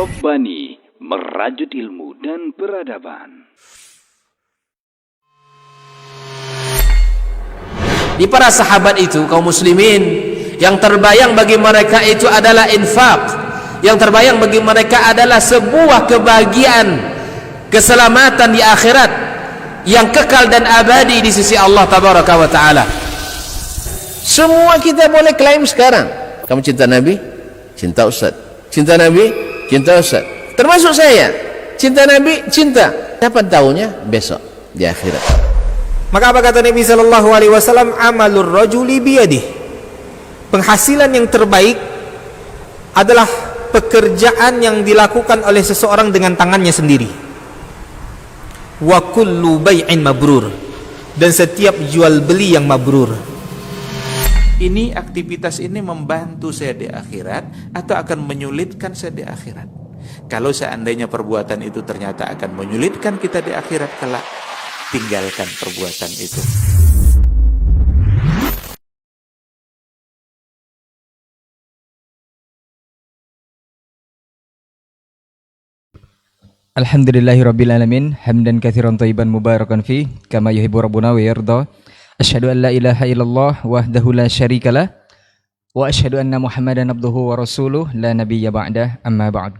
Robbani, merajut ilmu dan peradaban. Di para sahabat itu, kaum muslimin, yang terbayang bagi mereka itu adalah infak. Yang terbayang bagi mereka adalah sebuah kebahagiaan, keselamatan di akhirat yang kekal dan abadi di sisi Allah Tabaraka wa Ta'ala. Semua kita boleh klaim sekarang. Kamu cinta Nabi? Cinta Ustaz. Cinta Nabi? Cinta Ustaz. Termasuk saya. Cinta Nabi? Cinta. Kapan tahunya? Besok di akhirat. Maka apa kata Nabi sallallahu alaihi wasallam? Amalur rajuli biyadih. Penghasilan yang terbaik adalah pekerjaan yang dilakukan oleh seseorang dengan tangannya sendiri. Wa kullu bai'in mabrur. Dan setiap jual beli yang mabrur. Ini aktivitas ini membantu saya di akhirat atau akan menyulitkan saya di akhirat? Kalau seandainya perbuatan itu ternyata akan menyulitkan kita di akhirat kelak, tinggalkan perbuatan itu. Alhamdulillahirrabbilalamin. Hamdan katsiran thayyiban mubarakan fi kama yuhibbu rabbuna wa yarda. Asyhadu an la ilaha illallah wahdahu la syarikalah wa asyhadu anna Muhammadan abduhu wa rasuluh la nabiyya ba'dah, amma ba'd.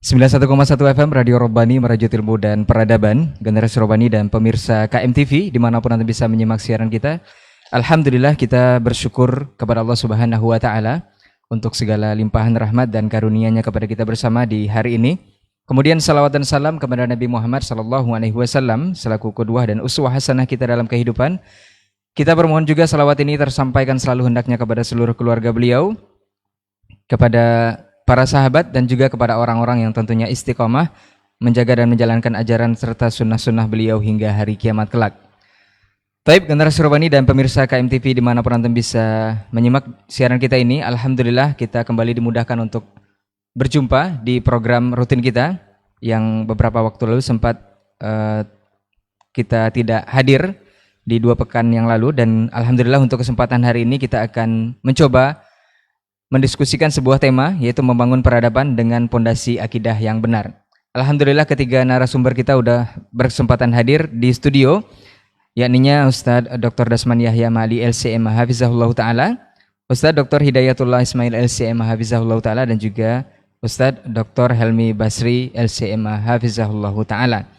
91,1 FM Radio Robbani, merajut ilmu dan peradaban, generasi Robbani dan pemirsa KMTV dimanapun Anda bisa menyimak siaran kita. Alhamdulillah, kita bersyukur kepada Allah Subhanahu wa Ta'ala untuk segala limpahan rahmat dan karunia-Nya kepada kita bersama di hari ini. Kemudian salawat dan salam kepada Nabi Muhammad SAW selaku qudwah dan uswah hasanah kita dalam kehidupan. Kita bermohon juga salawat ini tersampaikan selalu hendaknya kepada seluruh keluarga beliau, kepada para sahabat dan juga kepada orang-orang yang tentunya istiqomah menjaga dan menjalankan ajaran serta sunnah-sunnah beliau hingga hari kiamat kelak. Taib, generasi Robbani dan pemirsa KMTV dimanapun Anda bisa menyimak siaran kita ini, alhamdulillah kita kembali dimudahkan untuk berjumpa di program rutin kita yang beberapa waktu lalu sempat kita tidak hadir di 2 pekan yang lalu, dan alhamdulillah untuk kesempatan hari ini kita akan mencoba mendiskusikan sebuah tema, yaitu membangun peradaban dengan pondasi akidah yang benar. Alhamdulillah ketiga narasumber kita udah berkesempatan hadir di studio, yakninya Ustadz Dr. Dasman Yahya Ma'ali LCM Hafizahullah Ta'ala, Ustadz Dr. Hidayatullah Ismail LCM Hafizahullah Ta'ala, dan juga Ustadz Dr. Helmi Basri LCM Hafizahullah Ta'ala.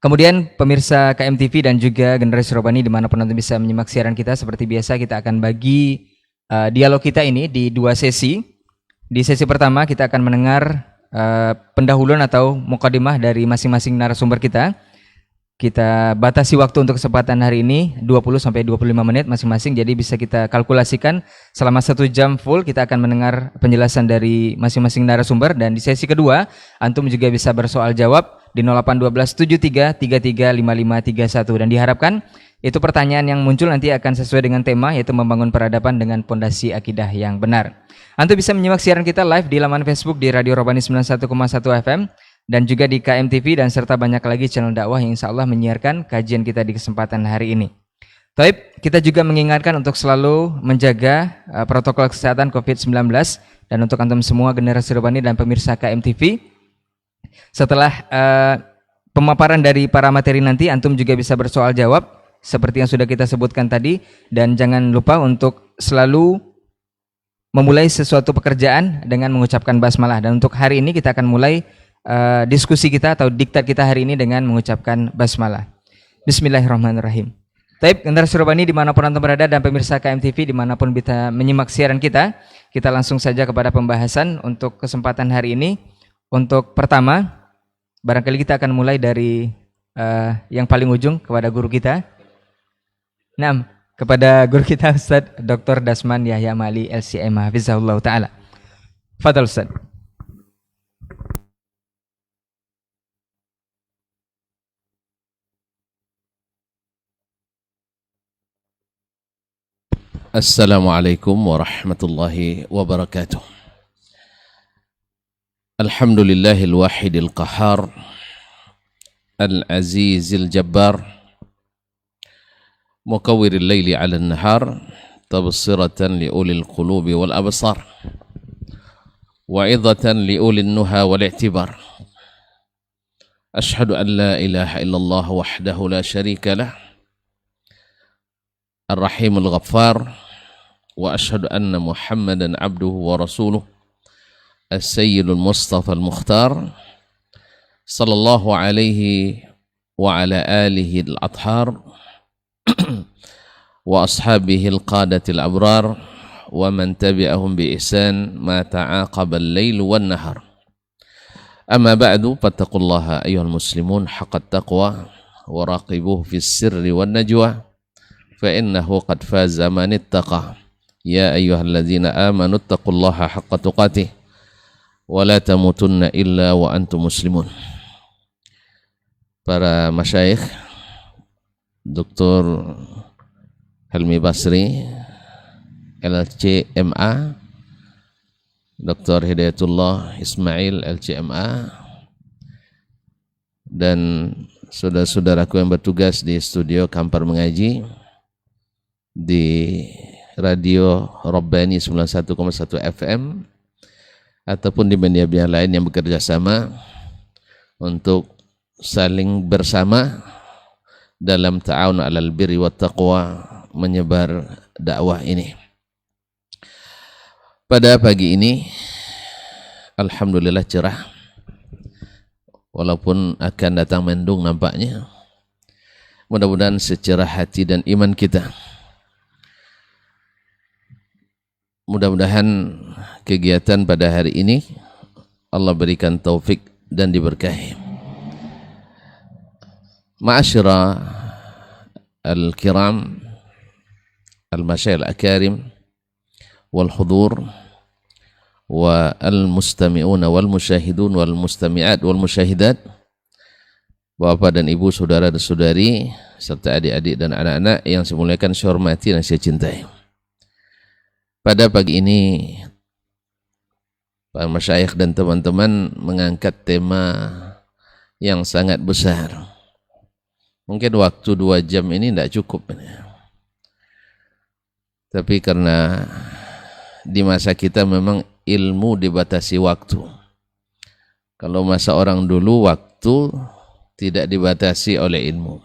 Kemudian pemirsa KMTV dan juga generasi Robbani dimanapun Anda bisa menyimak siaran kita, seperti biasa kita akan bagi dialog kita ini di 2 sesi. Di sesi pertama kita akan mendengar pendahuluan atau mukadimah dari masing-masing narasumber kita. Kita batasi waktu untuk kesempatan hari ini 20-25 menit masing-masing, jadi bisa kita kalkulasikan selama 1 jam full kita akan mendengar penjelasan dari masing-masing narasumber. Dan di sesi kedua antum juga bisa bersoal jawab di 081273335531, dan diharapkan itu pertanyaan yang muncul nanti akan sesuai dengan tema, yaitu membangun peradaban dengan pondasi akidah yang benar. Antum bisa menyimak siaran kita live di laman Facebook di Radio Robbani 91,1 FM dan juga di KMTV, dan serta banyak lagi channel dakwah yang insya Allah menyiarkan kajian kita di kesempatan hari ini. Taib, kita juga mengingatkan untuk selalu menjaga protokol kesehatan COVID-19, dan untuk antum semua generasi Robbani dan pemirsa KMTV, setelah pemaparan dari para materi nanti antum juga bisa bersoal jawab seperti yang sudah kita sebutkan tadi, dan jangan lupa untuk selalu memulai sesuatu pekerjaan dengan mengucapkan basmalah. Dan untuk hari ini kita akan mulai diskusi kita atau diktat kita hari ini dengan mengucapkan basmalah. Bismillahirrahmanirrahim. Taib, generasi Robbani dimanapun antum berada dan pemirsa KMTV dimanapun bisa menyimak siaran kita, kita langsung saja kepada pembahasan untuk kesempatan hari ini. Untuk pertama, barangkali kita akan mulai dari yang paling ujung kepada guru kita. Nah, kepada guru kita Ustadz Dr. Dasman Yahya Ma'ali LCM Hafizahullah Ta'ala. Fadal Ustadz. Assalamualaikum warahmatullahi wabarakatuh. Alhamdulillahil wahidil qahar, al-azizil jabbar, mukawwiril layli 'alan nahar, tabsiratan li ulil qulubi wal absar. وعظة لأولي النهى والاعتبار. أشهد أن لا إله إلا الله وحده لا شريك له الرحيم الغفار، وأشهد أن محمدا عبده ورسوله السيد المصطفى المختار صلى الله عليه وعلى آله الأطهار وأصحابه القادة الأبرار ومن تبعهم بإحسان ما تعاقب الليل والنهار. أما بعد فاتقوا الله أيها المسلمون حق التقوى وراقبوه في السر والنجوى فإنه قد فاز من اتقى. يا أيها الذين آمنوا اتقوا الله حق تقاته ولا تموتن إلا وأنتم مسلمون. Para masyayikh, Dr. Helmi Basri, LCMA, Dr. Hidayatullah Ismail, LCMA, dan saudara-saudaraku yang bertugas di studio Kampar Mengaji di Radio Robbani 91,1 FM ataupun di media-media lain yang bekerja sama untuk saling bersama dalam ta'awun 'alal birri wat taqwa menyebar dakwah ini. Pada pagi ini alhamdulillah cerah, walaupun akan datang mendung nampaknya. Mudah-mudahan secerah hati dan iman kita. Mudah-mudahan kegiatan pada hari ini Allah berikan taufik dan diberkahi. Ma'asyira al-kiram, al-masyayikh al-akarim, wal-hudur, wal-mustami'un, wal-musyahidun, wal-mustami'at, wal-musyahidat, bapak dan ibu, saudara dan saudari, serta adik-adik dan anak-anak yang saya muliakan, saya hormati dan saya cintai. Pada pagi ini para masyayikh dan teman-teman mengangkat tema yang sangat besar. Mungkin waktu 2 jam ini tidak cukup, tapi karena di masa kita memang ilmu dibatasi waktu. Kalau masa orang dulu waktu tidak dibatasi oleh ilmu.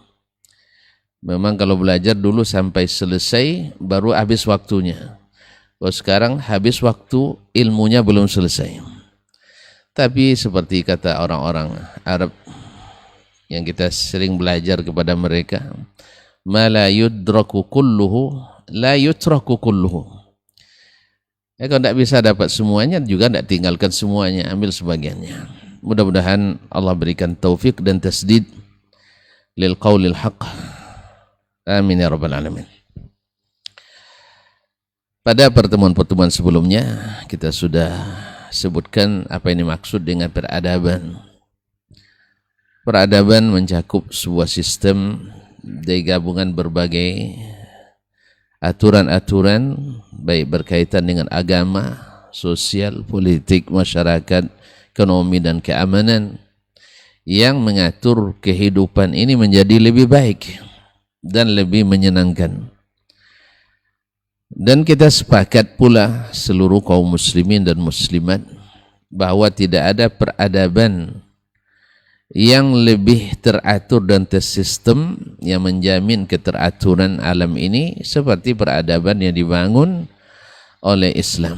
Memang kalau belajar dulu sampai selesai baru habis waktunya. Kalau sekarang habis waktu, ilmunya belum selesai. Tapi seperti kata orang-orang Arab yang kita sering belajar kepada mereka, ma la yudraku kulluhu la yutraku kulluhu. Kalau tidak bisa dapat semuanya, juga tidak tinggalkan semuanya, ambil sebagiannya. Mudah-mudahan Allah berikan taufik dan tasdid lil qaulil haqq. Amin ya rabbal alamin. Pada pertemuan-pertemuan sebelumnya kita sudah sebutkan apa yang dimaksud dengan peradaban. Peradaban mencakup sebuah sistem dari gabungan berbagai aturan-aturan baik berkaitan dengan agama, sosial, politik, masyarakat, ekonomi dan keamanan yang mengatur kehidupan ini menjadi lebih baik dan lebih menyenangkan. Dan kita sepakat pula seluruh kaum muslimin dan muslimat bahwa tidak ada peradaban yang lebih teratur dan tersistem yang menjamin keteraturan alam ini seperti peradaban yang dibangun oleh Islam.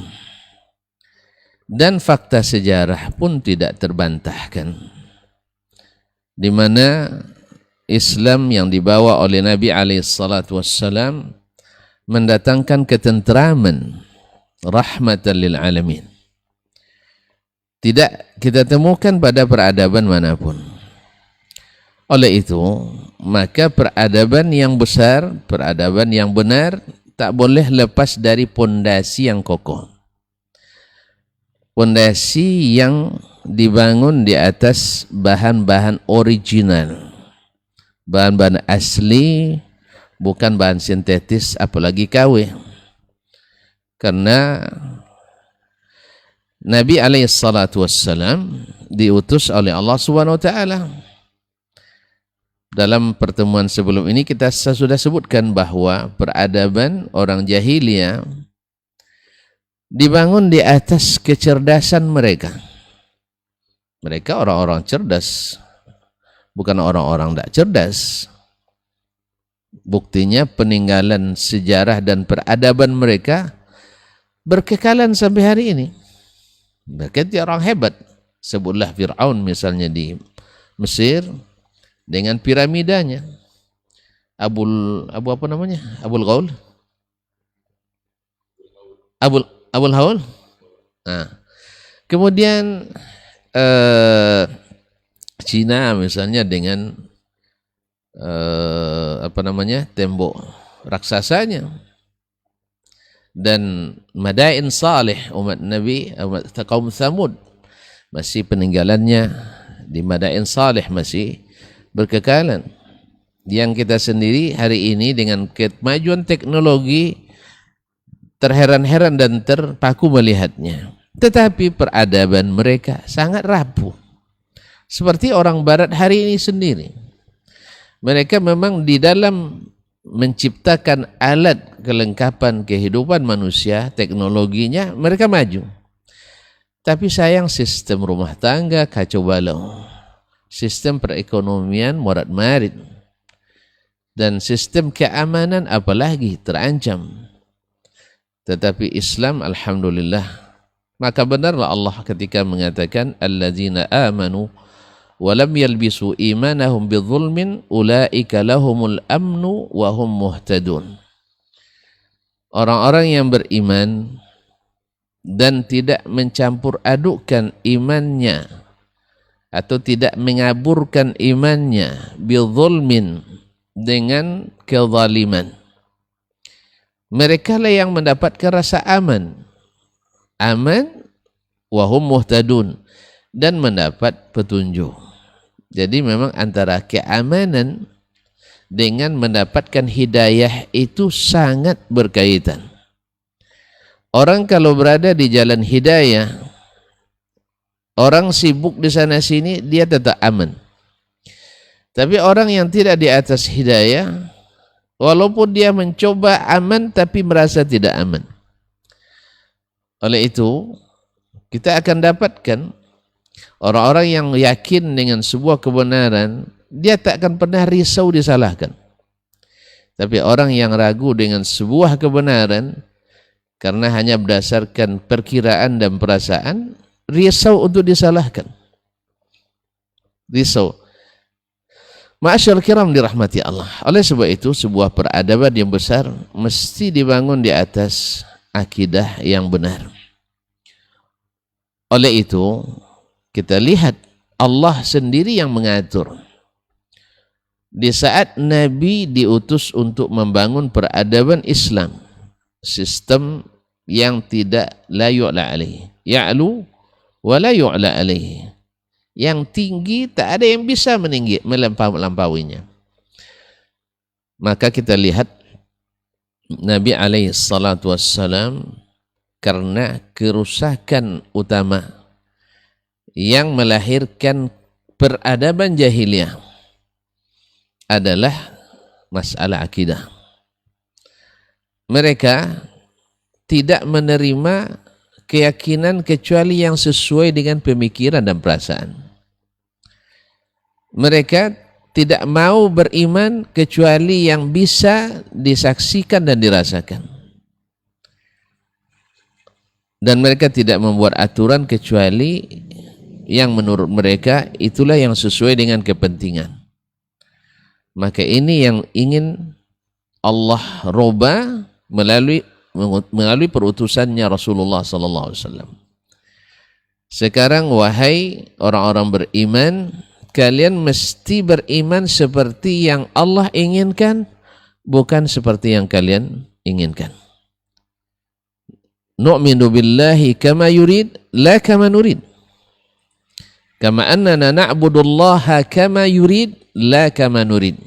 Dan fakta sejarah pun tidak terbantahkan, di mana Islam yang dibawa oleh Nabi SAW mendatangkan ketenteraman, rahmatan lil alamin. Tidak kita temukan pada peradaban manapun. Oleh itu, maka peradaban yang besar, peradaban yang benar tak boleh lepas dari pondasi yang kokoh. Pondasi yang dibangun di atas bahan-bahan original, bahan-bahan asli, bukan bahan sintetis apalagi KW. Karena Nabi SAW diutus oleh Allah SWT. Dalam pertemuan sebelum ini kita sudah sebutkan bahwa peradaban orang jahiliyah dibangun di atas kecerdasan mereka. Mereka orang-orang cerdas, bukan orang-orang tidak cerdas. Buktinya peninggalan sejarah dan peradaban mereka berkekalan sampai hari ini. Mereka itu orang hebat. Sebutlah Fir'aun misalnya di Mesir dengan piramidanya. Abul Ghaul. Abul Haul. Nah, kemudian Cina misalnya dengan tembok raksasanya, dan Madain Salih umat Nabi, umat kaum Thamud, masih peninggalannya di Madain Salih masih berkekalan. Yang kita sendiri hari ini dengan kemajuan teknologi terheran-heran dan terpaku melihatnya. Tetapi peradaban mereka sangat rapuh. Seperti orang barat hari ini sendiri. Mereka memang di dalam menciptakan alat kelengkapan kehidupan manusia, teknologinya mereka maju. Tapi sayang sistem rumah tangga kacau balau. Sistem perekonomian morat-marit. Dan sistem keamanan apalagi terancam. Tetapi Islam alhamdulillah, maka benarlah Allah ketika mengatakan alladzina amanu wa lam yalbisu imanahum bidzulmin ulaika lahumul amnu wa hum muhtadun. Orang-orang yang beriman dan tidak mencampur adukkan imannya atau tidak mengaburkan imannya bidzulmin, dengan kezaliman, mereka lah yang mendapatkan rasa aman wahum muhtadun, dan mendapat petunjuk. Jadi memang antara keamanan dengan mendapatkan hidayah itu sangat berkaitan. Orang kalau berada di jalan hidayah, orang sibuk di sana sini, dia tetap aman. Tapi orang yang tidak di atas hidayah, walaupun dia mencoba aman tapi merasa tidak aman. Oleh itu, kita akan dapatkan orang-orang yang yakin dengan sebuah kebenaran, dia tak akan pernah risau disalahkan. Tapi orang yang ragu dengan sebuah kebenaran, karena hanya berdasarkan perkiraan dan perasaan, risau untuk disalahkan. Risau. Ma'asyar kiram dirahmati Allah. Oleh sebab itu, sebuah peradaban yang besar mesti dibangun di atas akidah yang benar. Oleh itu, kita lihat Allah sendiri yang mengatur. Di saat Nabi diutus untuk membangun peradaban Islam, sistem yang tidak la yu'la alaihi, ya'lu wa la yu'la alaihi, yang tinggi tak ada yang bisa melampauinya. Maka kita lihat Nabi alaihi salatu wassalam, karena kerusakan utama yang melahirkan peradaban jahiliyah adalah masalah akidah. Mereka tidak menerima keyakinan kecuali yang sesuai dengan pemikiran dan perasaan. Mereka tidak mau beriman kecuali yang bisa disaksikan dan dirasakan. Dan mereka tidak membuat aturan kecuali yang menurut mereka itulah yang sesuai dengan kepentingan. Maka ini yang ingin Allah roba melalui perutusannya Rasulullah SAW. Sekarang wahai orang-orang beriman, kalian mesti beriman seperti yang Allah inginkan, bukan seperti yang kalian inginkan. Nu'minu billahi kama yurid, la kama nurid. Kama annana na'budullaha kama yurid, la kama nurid.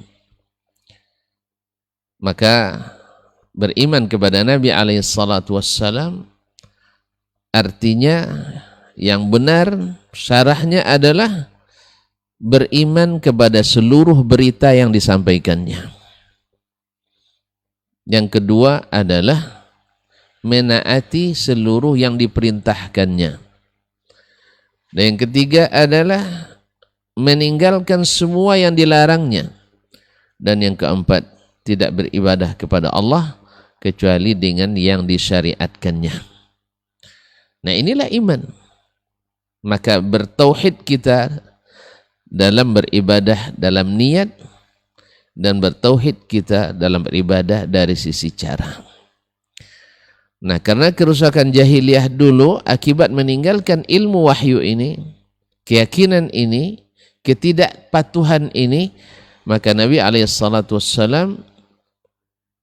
Maka beriman kepada Nabi SAW artinya yang benar, syarahnya adalah beriman kepada seluruh berita yang disampaikannya. Yang kedua adalah menaati seluruh yang diperintahkannya. Dan yang ketiga adalah meninggalkan semua yang dilarangnya. Dan yang keempat, tidak beribadah kepada Allah kecuali dengan yang disyariatkannya. Nah, inilah iman. Maka bertauhid kita dalam beribadah dalam niat, dan bertauhid kita dalam beribadah dari sisi cara. Nah, karena kerusakan jahiliyah dulu akibat meninggalkan ilmu wahyu ini, keyakinan ini, ketidakpatuhan ini, maka Nabi SAW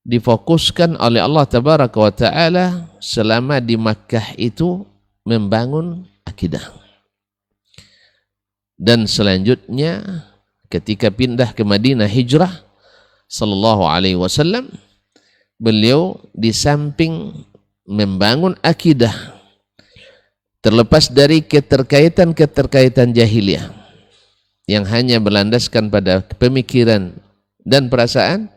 difokuskan oleh Allah Tabaraka wa Ta'ala selama di Makkah itu membangun akidah. Dan selanjutnya ketika pindah ke Madinah hijrah sallallahu alaihi wasallam, beliau di samping membangun akidah terlepas dari keterkaitan jahiliyah yang hanya berlandaskan pada pemikiran dan perasaan,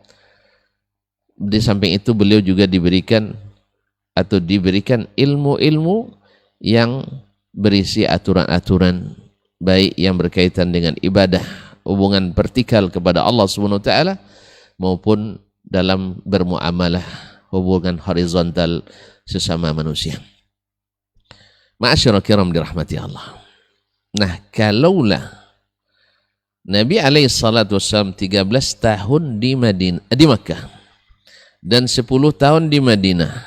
di samping itu beliau juga diberikan ilmu-ilmu yang berisi aturan-aturan baik yang berkaitan dengan ibadah, hubungan vertikal kepada Allah Subhanahu wa taala, maupun dalam bermuamalah, hubungan horizontal sesama manusia. Ma'asyiral kiram dirahmati Allah. Nah, kalaulah Nabi SAW 13 tahun di Makkah dan 10 tahun di Madinah,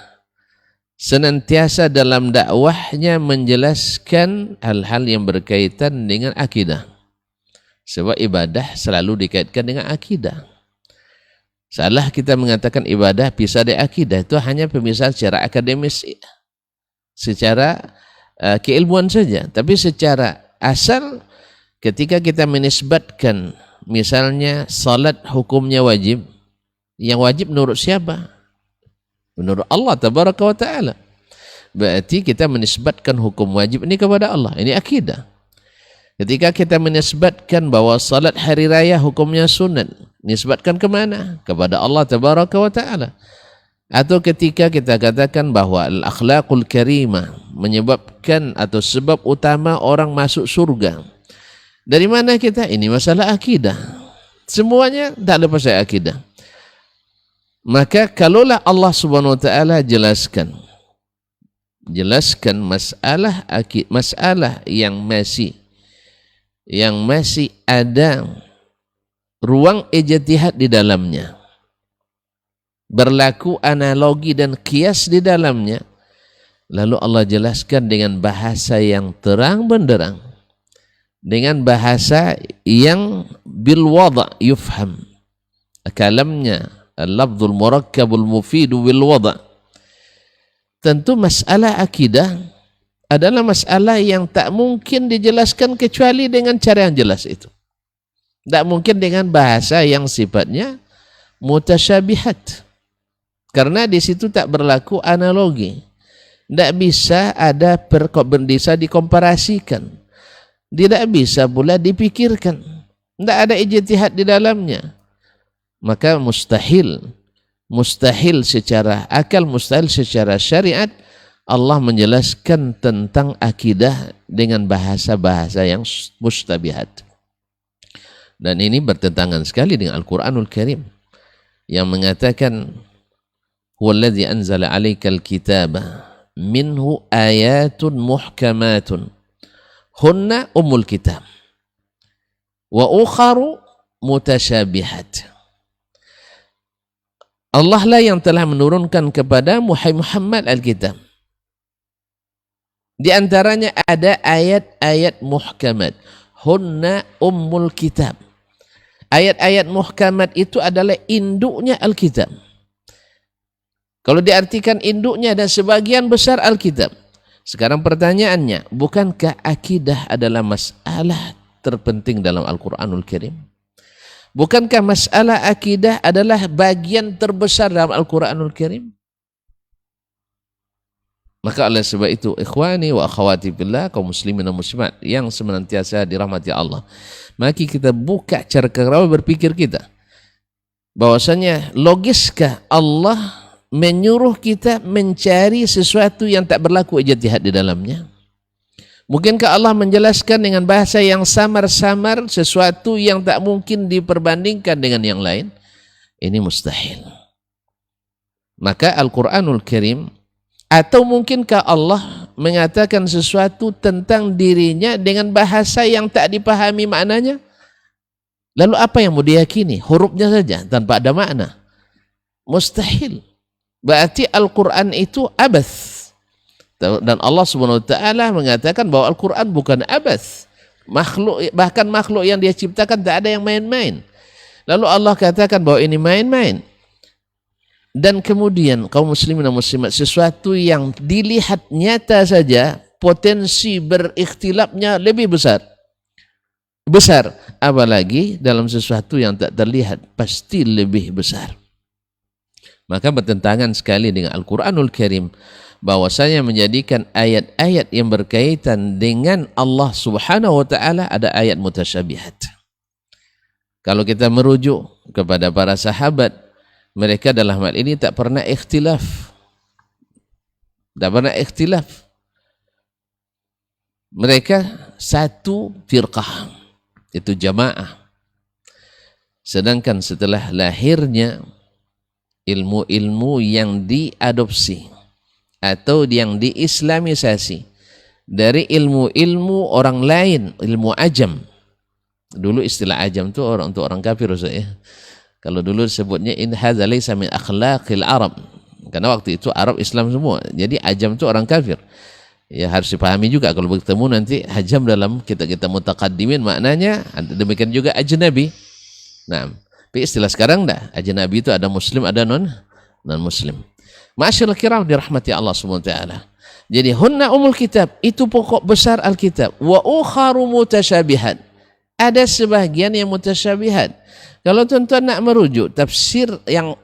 senantiasa dalam dakwahnya menjelaskan hal-hal yang berkaitan dengan akidah. Sebab ibadah selalu dikaitkan dengan akidah. Salah kita mengatakan ibadah pisah dari akidah, itu hanya pemisahan secara akademis, secara keilmuan saja. Tapi secara asal, ketika kita menisbatkan misalnya salat hukumnya wajib, yang wajib menurut siapa? Menurut Allah Tabaraka wa Ta'ala. Berarti kita menisbatkan hukum wajib ini kepada Allah. Ini akidah. Ketika kita menisbatkan bahwa salat hari raya hukumnya sunat, nisbatkan ke mana? Kepada Allah Tabaraka wa Ta'ala. Atau ketika kita katakan bahwa al-akhlaqul karimah menyebabkan atau sebab utama orang masuk surga. Dari mana kita? Ini masalah akidah. Semuanya tak lepas dari akidah. Maka kalaulah Allah Subhanahu wa taala jelaskan masalah yang masih ada ruang ijtihad di dalamnya, berlaku analogi dan kias di dalamnya, lalu Allah jelaskan dengan bahasa yang terang benderang, dengan bahasa yang bil wada' yufham, kalamnya al-lafzul murakkabul mufidu bil wada'. Tentu masalah akidah adalah masalah yang tak mungkin dijelaskan kecuali dengan cara yang jelas itu. Tak mungkin dengan bahasa yang sifatnya mutasyabihat. Karena di situ tak berlaku analogi. Tak bisa ada bisa dikomparasikan. Tidak bisa pula dipikirkan. Tak ada ijtihad di dalamnya. Maka mustahil secara akal, mustahil secara syariat Allah menjelaskan tentang akidah dengan bahasa-bahasa yang mustabihat. Dan ini bertentangan sekali dengan Al-Quranul Karim yang mengatakan huwallazi anzala 'alaikal kitaba minhu ayatun muhkamatun hunna ummul kitab wa ukharu mutasyabihat. Allah lah yang telah menurunkan kepada Muhammad Alkitab. Di antaranya ada ayat-ayat muhkamat. Hunna ummul kitab. Ayat-ayat muhkamat itu adalah induknya Alkitab. Kalau diartikan induknya dan sebagian besar Alkitab. Sekarang pertanyaannya, bukankah akidah adalah masalah terpenting dalam Al-Quranul Karim? Bukankah masalah akidah adalah bagian terbesar dalam Al-Quranul Karim? Maka oleh sebab itu, ikhwani wa akhwati billah, kaum muslimin dan muslimat yang senantiasa dirahmati Allah, mari kita buka cara berpikir kita. Bahwasanya logiskah Allah menyuruh kita mencari sesuatu yang tak berlaku ijtihad di dalamnya? Mungkinkah Allah menjelaskan dengan bahasa yang samar-samar sesuatu yang tak mungkin diperbandingkan dengan yang lain? Ini mustahil. Maka Al-Quranul Karim, atau mungkinkah Allah mengatakan sesuatu tentang dirinya dengan bahasa yang tak dipahami maknanya? Lalu apa yang mau diyakini? Hurufnya saja tanpa ada makna. Mustahil. Berarti Al-Quran itu abath. Dan Allah Subhanahu wa taala mengatakan bahwa Al-Quran bukan abath. Makhluk, bahkan makhluk yang Dia ciptakan tak ada yang main-main. Lalu Allah katakan bahwa ini main-main. Dan kemudian kaum muslimin dan muslimat, sesuatu yang dilihat nyata saja potensi berikhtilafnya lebih besar. Apalagi dalam sesuatu yang tak terlihat pasti lebih besar. Maka bertentangan sekali dengan Al-Quranul Karim bahwasanya menjadikan ayat-ayat yang berkaitan dengan Allah Subhanahu wa taala ada ayat mutasyabihat. Kalau kita merujuk kepada para sahabat, mereka dalam hal ini tak pernah ikhtilaf. Mereka satu firqah, itu jamaah. Sedangkan setelah lahirnya ilmu-ilmu yang diadopsi atau yang diislamisasi dari ilmu-ilmu orang lain, ilmu ajam. Dulu istilah ajam itu untuk orang kafir, ya. Kalau dulu sebutnya in hadza laysa min akhlaqil Arab. Karena waktu itu Arab Islam semua. Jadi ajam itu orang kafir. Ya harus dipahami juga kalau bertemu nanti ajam dalam kita mutaqaddimin maknanya demikian juga ajnabi. Nah, tapi istilah sekarang dah ajnabi itu ada muslim ada non muslim. Ma'asyiral kiram dirahmati Allah Subhanahu wa taala. Jadi hunna umul kitab, itu pokok besar Alkitab. Wa ukharu mutasyabihat. Ada sebahagian yang mutasyabihat. Kalau tuan-tuan nak merujuk tafsir yang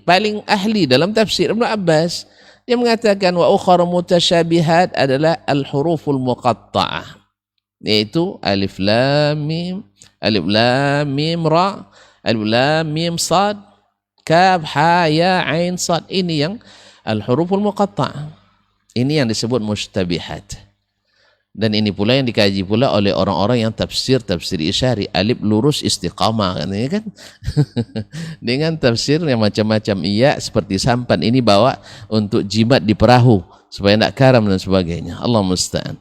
paling ahli dalam tafsir Ibnu Abbas, dia mengatakan wa ukharu mutasyabihat adalah al-huruful muqatta'ah, yaitu alif lam mim ra, alif lam mim sad, kaf ha ya ain sad. Ini yang al-huruful muqatta'ah. Ini yang disebut mustabihat. Dan ini pula yang dikaji pula oleh orang-orang yang tafsir isyari, alif lurus istiqamah kan? Dengan tafsir yang macam-macam, iya seperti sampan ini bawa untuk jimat di perahu supaya tidak karam dan sebagainya. Allah musta'an.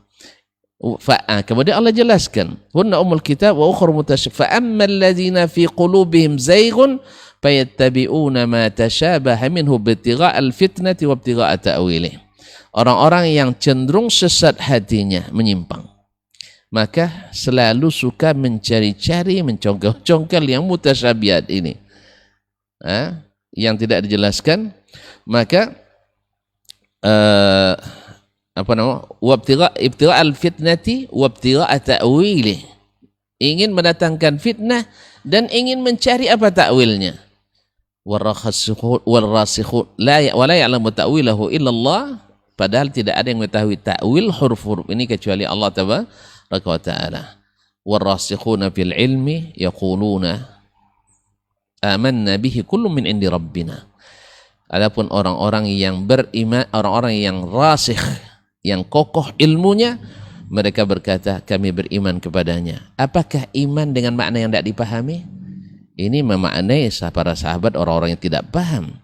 Kemudian Allah jelaskan, hunna umul kitab wa ukhra mutasyabihat fa ammal ladzina fi qulubihim zayghun fayattabi'una ma tashabaha minhu ibtigha'al fitnati wa ibtigha'a ta'wilih. Orang-orang yang cenderung sesat hatinya, menyimpang, maka selalu suka mencari-cari, mencongkel-congkel yang mutasyabihat ini, yang tidak dijelaskan. Maka ibtigha' al-fitnati wa ibtigha' ta'wilih, ingin mendatangkan fitnah dan ingin mencari apa takwilnya. Warasikhun la ya'lamu ta'wilahu illallah. Padahal tidak ada yang mengetahui ta'wil huruf-huruf ini kecuali Allah tabaraka wa ta'ala. Warasikhuna fil ilmi yaquluna amanna bihi kullun min indi rabbina. Adapun orang-orang yang beriman, orang-orang yang rasikh, yang kokoh ilmunya, mereka berkata kami beriman kepadanya. Apakah iman dengan makna yang tidak dipahami? Ini memaknai para sahabat orang-orang yang tidak paham.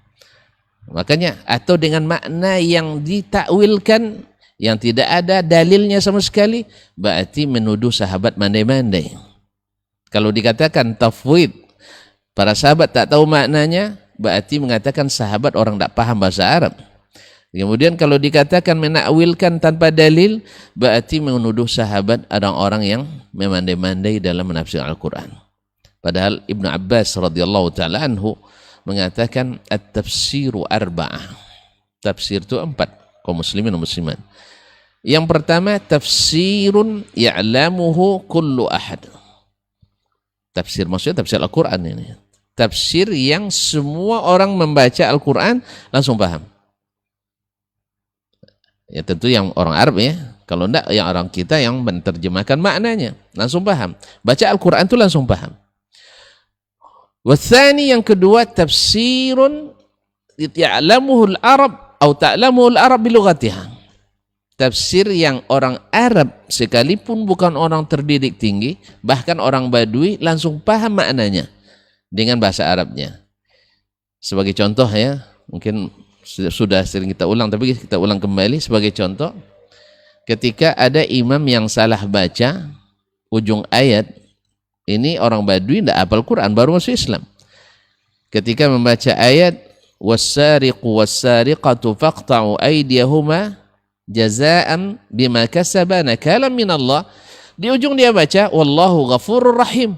Makanya, atau dengan makna yang ditakwilkan yang tidak ada dalilnya sama sekali, berarti menuduh sahabat mandai-mandai. Kalau dikatakan tafwid, para sahabat tak tahu maknanya, berarti mengatakan sahabat orang tak paham bahasa Arab. Kemudian kalau dikatakan menakwilkan tanpa dalil, berarti menuduh sahabat orang-orang yang memandai-mandai dalam menafsir Al-Quran. Padahal Ibnu Abbas radhiyallahu ta'ala anhu mengatakan at-tafsiru arba'ah. Tafsir itu 4, kaum muslimin dan muslimat. Yang pertama, tafsirun ya'lamuhu kullu ahad. Tafsir maksudnya tafsir Al-Quran ini. Tafsir yang semua orang membaca Al-Quran langsung paham. Ya tentu yang orang Arab ya. Kalau enggak yang orang kita yang menerjemahkan maknanya langsung paham. Baca Al-Quran itu langsung paham. Wathani yang kedua, tafsirun ya'lamuhu al-Arab atau ta'lamuhu al-Arab bilughatiha. Tafsir yang orang Arab sekalipun bukan orang terdidik tinggi, bahkan orang Badui langsung paham maknanya dengan bahasa Arabnya. Sebagai contoh ya, mungkin sudah sering kita ulang, tapi kita ulang kembali sebagai contoh. Ketika ada imam yang salah baca ujung ayat, ini orang Badui tidak hafal Quran, baru masuk Islam. Ketika membaca ayat was-sariqu was-sariqatu faqta'u aydiyahuma jazaan bima kasaba nakalan minallah, di ujung dia baca wallahu ghafurur rahim.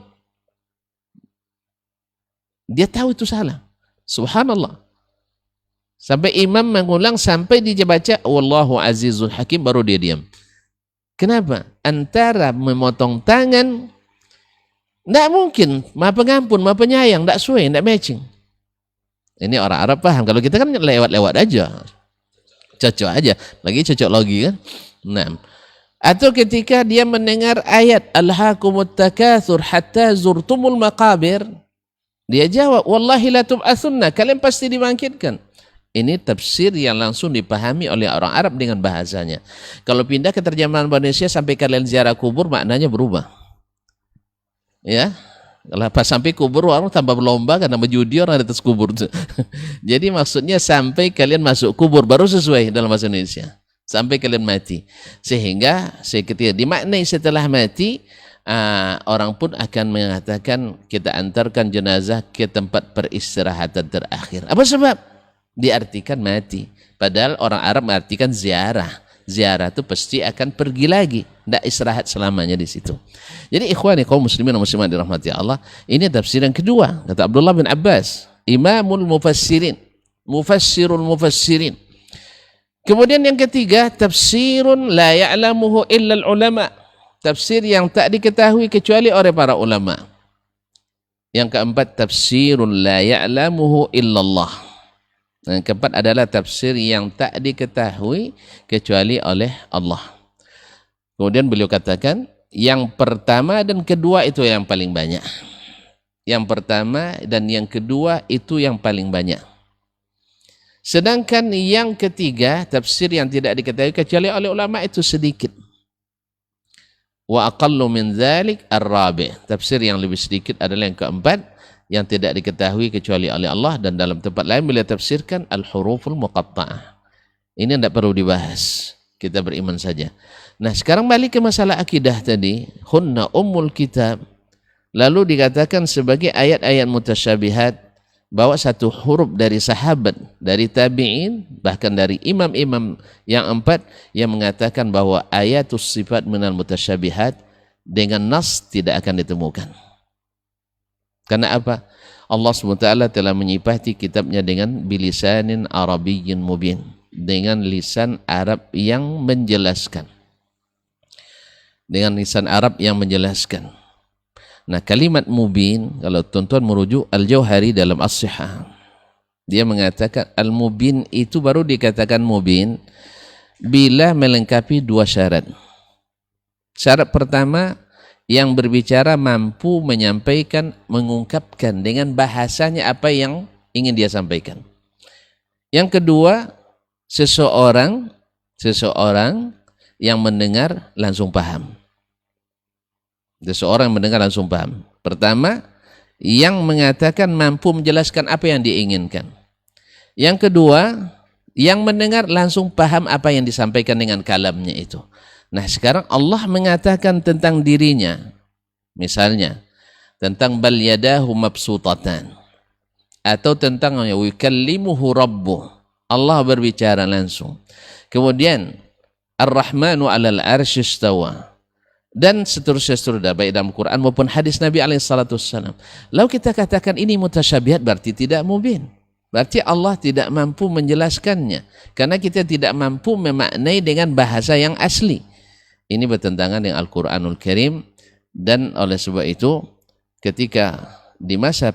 Dia tahu itu salah. Subhanallah. Sampai imam mengulang sampai dia baca wallahu azizul hakim, baru dia diam. Kenapa? Antara memotong tangan, tidak mungkin maha pengampun, maha penyayang, tidak sesuai, tidak matching. Ini orang Arab paham. Kalau kita kan lewat-lewat aja, cocok aja, lagi cocok lagi kan. Nah, atau ketika dia mendengar ayat alhaakumut takatsur hatta zurtumul maqabir, dia jawab wallahi la tub'atsunna, kalian pasti dibangkitkan. Ini tafsir yang langsung dipahami oleh orang Arab dengan bahasanya. Kalau pindah ke terjemahan Indonesia, sampai kalian ziarah kubur, maknanya berubah. Ya, kalau pas sampai kubur orang tambah berlomba karena berjudi orang di atas kubur. Jadi maksudnya sampai kalian masuk kubur, baru sesuai dalam bahasa Indonesia. Sampai kalian mati. Sehingga ketika dimaknai setelah mati, orang pun akan mengatakan kita antarkan jenazah ke tempat peristirahatan terakhir. Apa sebab? Diartikan mati. Padahal orang Arab mengartikan ziarah. Ziarah itu pasti akan pergi lagi, tidak istirahat selamanya di situ. Jadi ikhwani kaum muslimin dan muslimat dirahmati Allah, ini tafsir yang kedua. Kata Abdullah bin Abbas, Imamul Mufassirin, Mufassirul Mufassirin. Kemudian yang ketiga, tafsirun la ya'lamuhu illa ulama. Tafsir yang tak diketahui kecuali oleh para ulama. Yang keempat, tafsirun la ya'lamuhu illallah. Yang keempat adalah tafsir yang tak diketahui kecuali oleh Allah. Kemudian beliau katakan, yang pertama dan kedua itu yang paling banyak. Yang pertama dan yang kedua itu yang paling banyak. Sedangkan yang ketiga, tafsir yang tidak diketahui kecuali oleh ulama itu sedikit. Wa aqallu min dzalik ar-rabi'. Tafsir yang lebih sedikit adalah yang keempat, yang tidak diketahui kecuali oleh Allah. Dan dalam tempat lain beliau tafsirkan al-huruful muqatta'ah. Ini tidak perlu dibahas, kita beriman saja. Nah, sekarang balik ke masalah akidah tadi, hunna ummul kitab. Lalu dikatakan sebagai ayat-ayat mutasyabihat, bahwa satu huruf dari sahabat, dari tabi'in, bahkan dari imam-imam yang empat, yang mengatakan bahwa ayatus sifat minal mutasyabihat dengan nas tidak akan ditemukan. Karena apa? Allah SWT telah menyifati kitabnya dengan bilisanin arabiyyin mubin, dengan lisan Arab yang menjelaskan. Dengan lisan Arab yang menjelaskan. Nah, kalimat mubin, kalau tuan-tuan merujuk Al-Jauhari dalam As-Sihah, dia mengatakan al-mubin itu baru dikatakan mubin bila melengkapi dua syarat. Syarat pertama, yang berbicara mampu menyampaikan, mengungkapkan dengan bahasanya apa yang ingin dia sampaikan. Yang kedua, seseorang yang mendengar langsung paham. Seseorang yang mendengar langsung paham. Pertama, yang mengatakan mampu menjelaskan apa yang diinginkan. Yang kedua, yang mendengar langsung paham apa yang disampaikan dengan kalamnya itu. Nah, sekarang Allah mengatakan tentang dirinya, misalnya tentang bal yadahu mabsutatan, atau tentang yukallimuhu rabbuh, Allah berbicara langsung. Kemudian Ar-Rahmanu 'alal 'arsy istawa, dan seterusnya baik dalam Quran maupun hadis Nabi alaihissalam. Lalu kita katakan ini mutasyabihat, berarti tidak mubin. Berarti Allah tidak mampu menjelaskannya, karena kita tidak mampu memaknai dengan bahasa yang asli. Ini bertentangan dengan Al-Quranul Karim. Dan oleh sebab itu, ketika di masa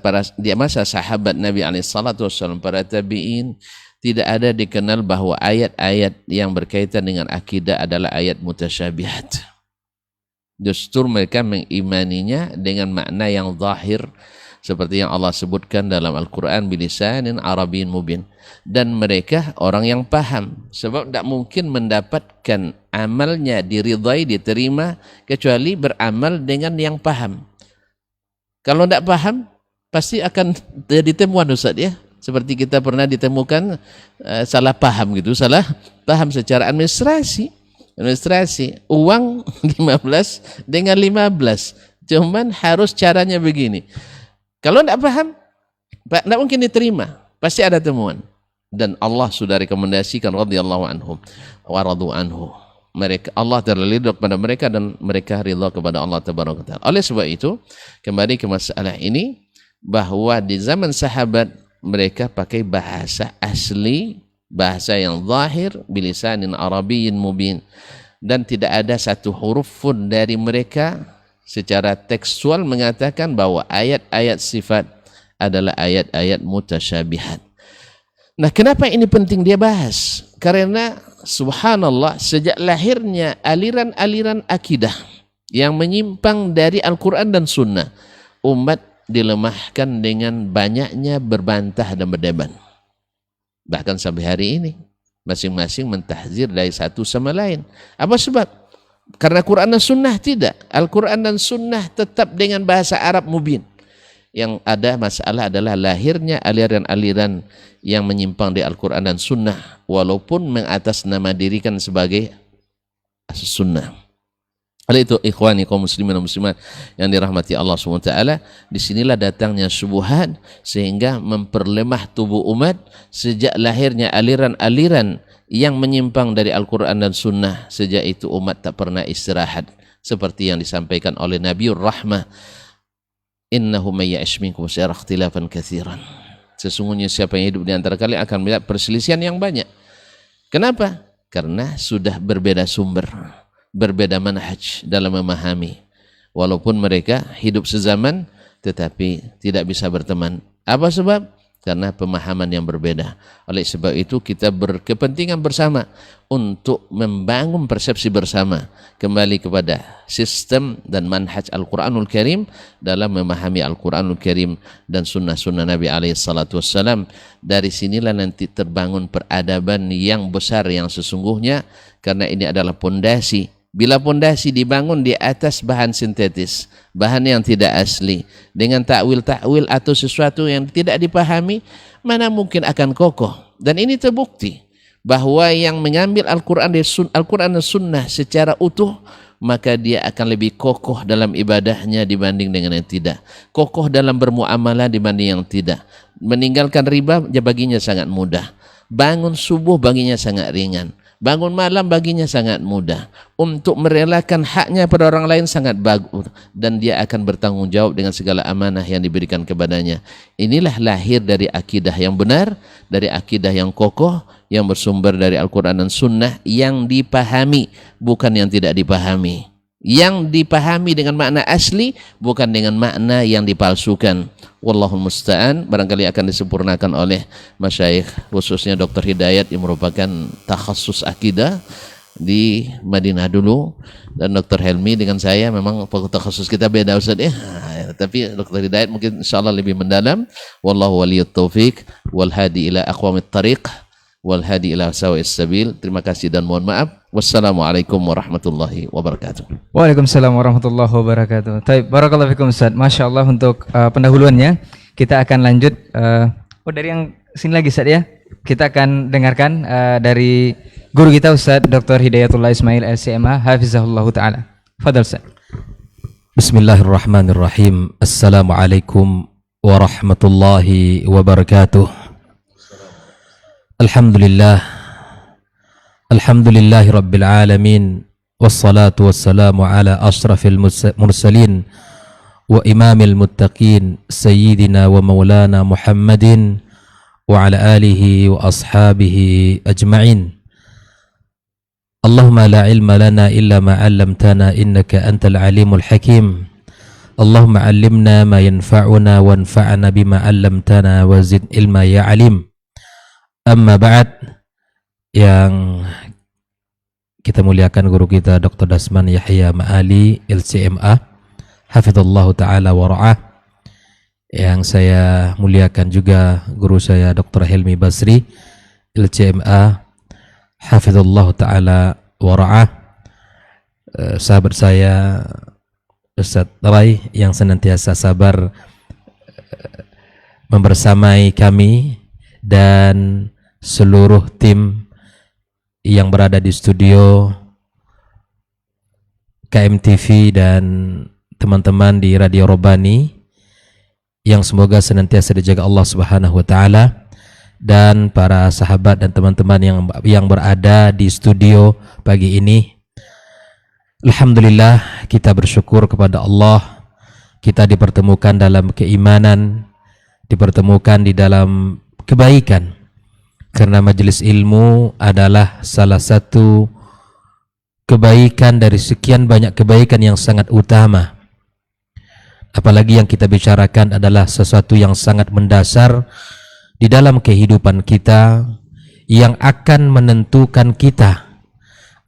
sahabat Nabi SAW, para tabi'in, tidak ada dikenal bahwa ayat-ayat yang berkaitan dengan akidah adalah ayat mutasyabihat. Justru mereka mengimaninya dengan makna yang zahir, seperti yang Allah sebutkan dalam Al-Quran bilisanin Arabiyyin mubin. Dan mereka orang yang paham, sebab tidak mungkin mendapatkan amalnya diridhai, diterima kecuali beramal dengan yang paham. Kalau tidak paham pasti akan jadi temuan Ustaz ya. Seperti kita pernah ditemukan salah paham gitu, salah paham secara administrasi uang 15 dengan 15, cuman harus caranya begini. Kalau tidak paham tidak mungkin diterima, pasti ada temuan. Dan Allah sudah rekomendasikan radhiyallahu anhum wa radu anhu, mereka, Allah telah ridha kepada mereka dan mereka ridha kepada Allah tabaraka taala. Oleh sebab itu kembali ke masalah ini, bahwa di zaman sahabat mereka pakai bahasa asli, bahasa yang zahir bilisanin Arabiyyin mubin, dan tidak ada satu huruf pun dari mereka secara tekstual mengatakan bahwa ayat-ayat sifat adalah ayat-ayat mutasyabihat. Nah, kenapa ini penting dia bahas? Karena subhanallah, sejak lahirnya aliran-aliran akidah yang menyimpang dari Al-Quran dan Sunnah, umat dilemahkan dengan banyaknya berbantah dan berdebat. Bahkan sampai hari ini masing-masing mentahzir dari satu sama lain. Apa sebab? Karena Quran dan Sunnah tidak. Al-Quran dan Sunnah tetap dengan bahasa Arab mubin. Yang ada masalah adalah lahirnya aliran-aliran yang menyimpang di Al-Quran dan Sunnah, walaupun mengatasnama dirikan sebagai Sunnah. Oleh itu ikhwani kaum muslimin dan muslimat yang dirahmati Allah SWT, disinilah datangnya syubhat sehingga memperlemah tubuh umat. Sejak lahirnya aliran-aliran yang menyimpang dari Al-Quran dan Sunnah, sejak itu umat tak pernah istirahat, seperti yang disampaikan oleh Nabiur Rahmah, innahu may ya'ish minkum sayara ikhtilafan katsiran. Sesungguhnya siapa yang hidup di antara kalian akan melihat perselisihan yang banyak. Kenapa? Karena sudah berbeda sumber, berbeda manhaj dalam memahami. Walaupun mereka hidup sezaman tetapi tidak bisa berteman. Apa sebab? Karena pemahaman yang berbeda. Oleh sebab itu kita berkepentingan bersama untuk membangun persepsi bersama kembali kepada sistem dan manhaj Al-Quranul Karim dalam memahami Al-Quranul Karim dan sunnah-sunnah Nabi SAW. Dari sinilah nanti terbangun peradaban yang besar yang sesungguhnya, karena ini adalah pondasi. Bila pondasi dibangun di atas bahan sintetis, bahan yang tidak asli, dengan takwil-takwil atau sesuatu yang tidak dipahami, mana mungkin akan kokoh. Dan ini terbukti bahwa yang mengambil Al-Quran dan Sunnah secara utuh, maka dia akan lebih kokoh dalam ibadahnya dibanding dengan yang tidak, kokoh dalam bermuamalah dibanding yang tidak. Meninggalkan riba baginya sangat mudah, bangun subuh baginya sangat ringan, bangun malam baginya sangat mudah, untuk merelakan haknya pada orang lain sangat bagus, dan dia akan bertanggung jawab dengan segala amanah yang diberikan kepadanya. Inilah lahir dari akidah yang benar, dari akidah yang kokoh, yang bersumber dari Al-Quran dan Sunnah, yang dipahami, bukan yang tidak dipahami, yang dipahami dengan makna asli, bukan dengan makna yang dipalsukan. Wallahul musta'an. Barangkali akan disempurnakan oleh masyayikh, khususnya Dr. Hidayat yang merupakan takhasus akidah di Madinah dulu, dan Dr. Helmi dengan saya memang takhasus kita beda Ustaz ya. Tapi Dr. Hidayat mungkin insyaallah lebih mendalam. Wallahu waliyut taufiq wal hadi ila aqwamit tariq wal hadi ila sawa'is sabil. Terima kasih dan mohon maaf. Wassalamualaikum warahmatullahi wabarakatuh. Waalaikumsalam warahmatullahi wabarakatuh. Baik, barakallahu fikum Ustaz. Masya Allah untuk pendahuluannya. Kita akan lanjut dari yang sini lagi Ustaz ya. Kita akan dengarkan dari guru kita Ustaz Dr. Hidayatullah Ismail LCMA hafizahullahu taala. Fadal Ustaz. Bismillahirrahmanirrahim. Assalamualaikum warahmatullahi wabarakatuh. Alhamdulillahi rabbil alamin, wassalatu wassalamu ala ashrafil mursalin wa imamil muttaqin sayyidina wa maulana Muhammadin wa ala alihi wa ashabihi ajma'in. Allahumma la ilma lana illa ma 'allamtana innaka antal alimul hakim. Allahumma 'allimna ma yanfa'una wanfa'na bima 'allamtana wa zid ilma ya alim. Amma ba'd. Yang kita muliakan guru kita Dr. Dasman Yahya Ma'ali LCMA hafizallahu ta'ala wa ra'ah, yang saya muliakan juga guru saya Dr. Helmi Basri LCMA hafizallahu taala wa ra'ah, sahabat saya Ustaz Rai yang senantiasa sabar membersamai kami dan seluruh tim yang berada di studio KMTV dan teman-teman di Radio Robani yang semoga senantiasa dijaga Allah Subhanahu wa taala, dan para sahabat dan teman-teman yang berada di studio pagi ini. Alhamdulillah, kita bersyukur kepada Allah, kita dipertemukan dalam keimanan, dipertemukan di dalam kebaikan, karena majelis ilmu adalah salah satu kebaikan dari sekian banyak kebaikan yang sangat utama. Apalagi yang kita bicarakan adalah sesuatu yang sangat mendasar di dalam kehidupan kita, yang akan menentukan kita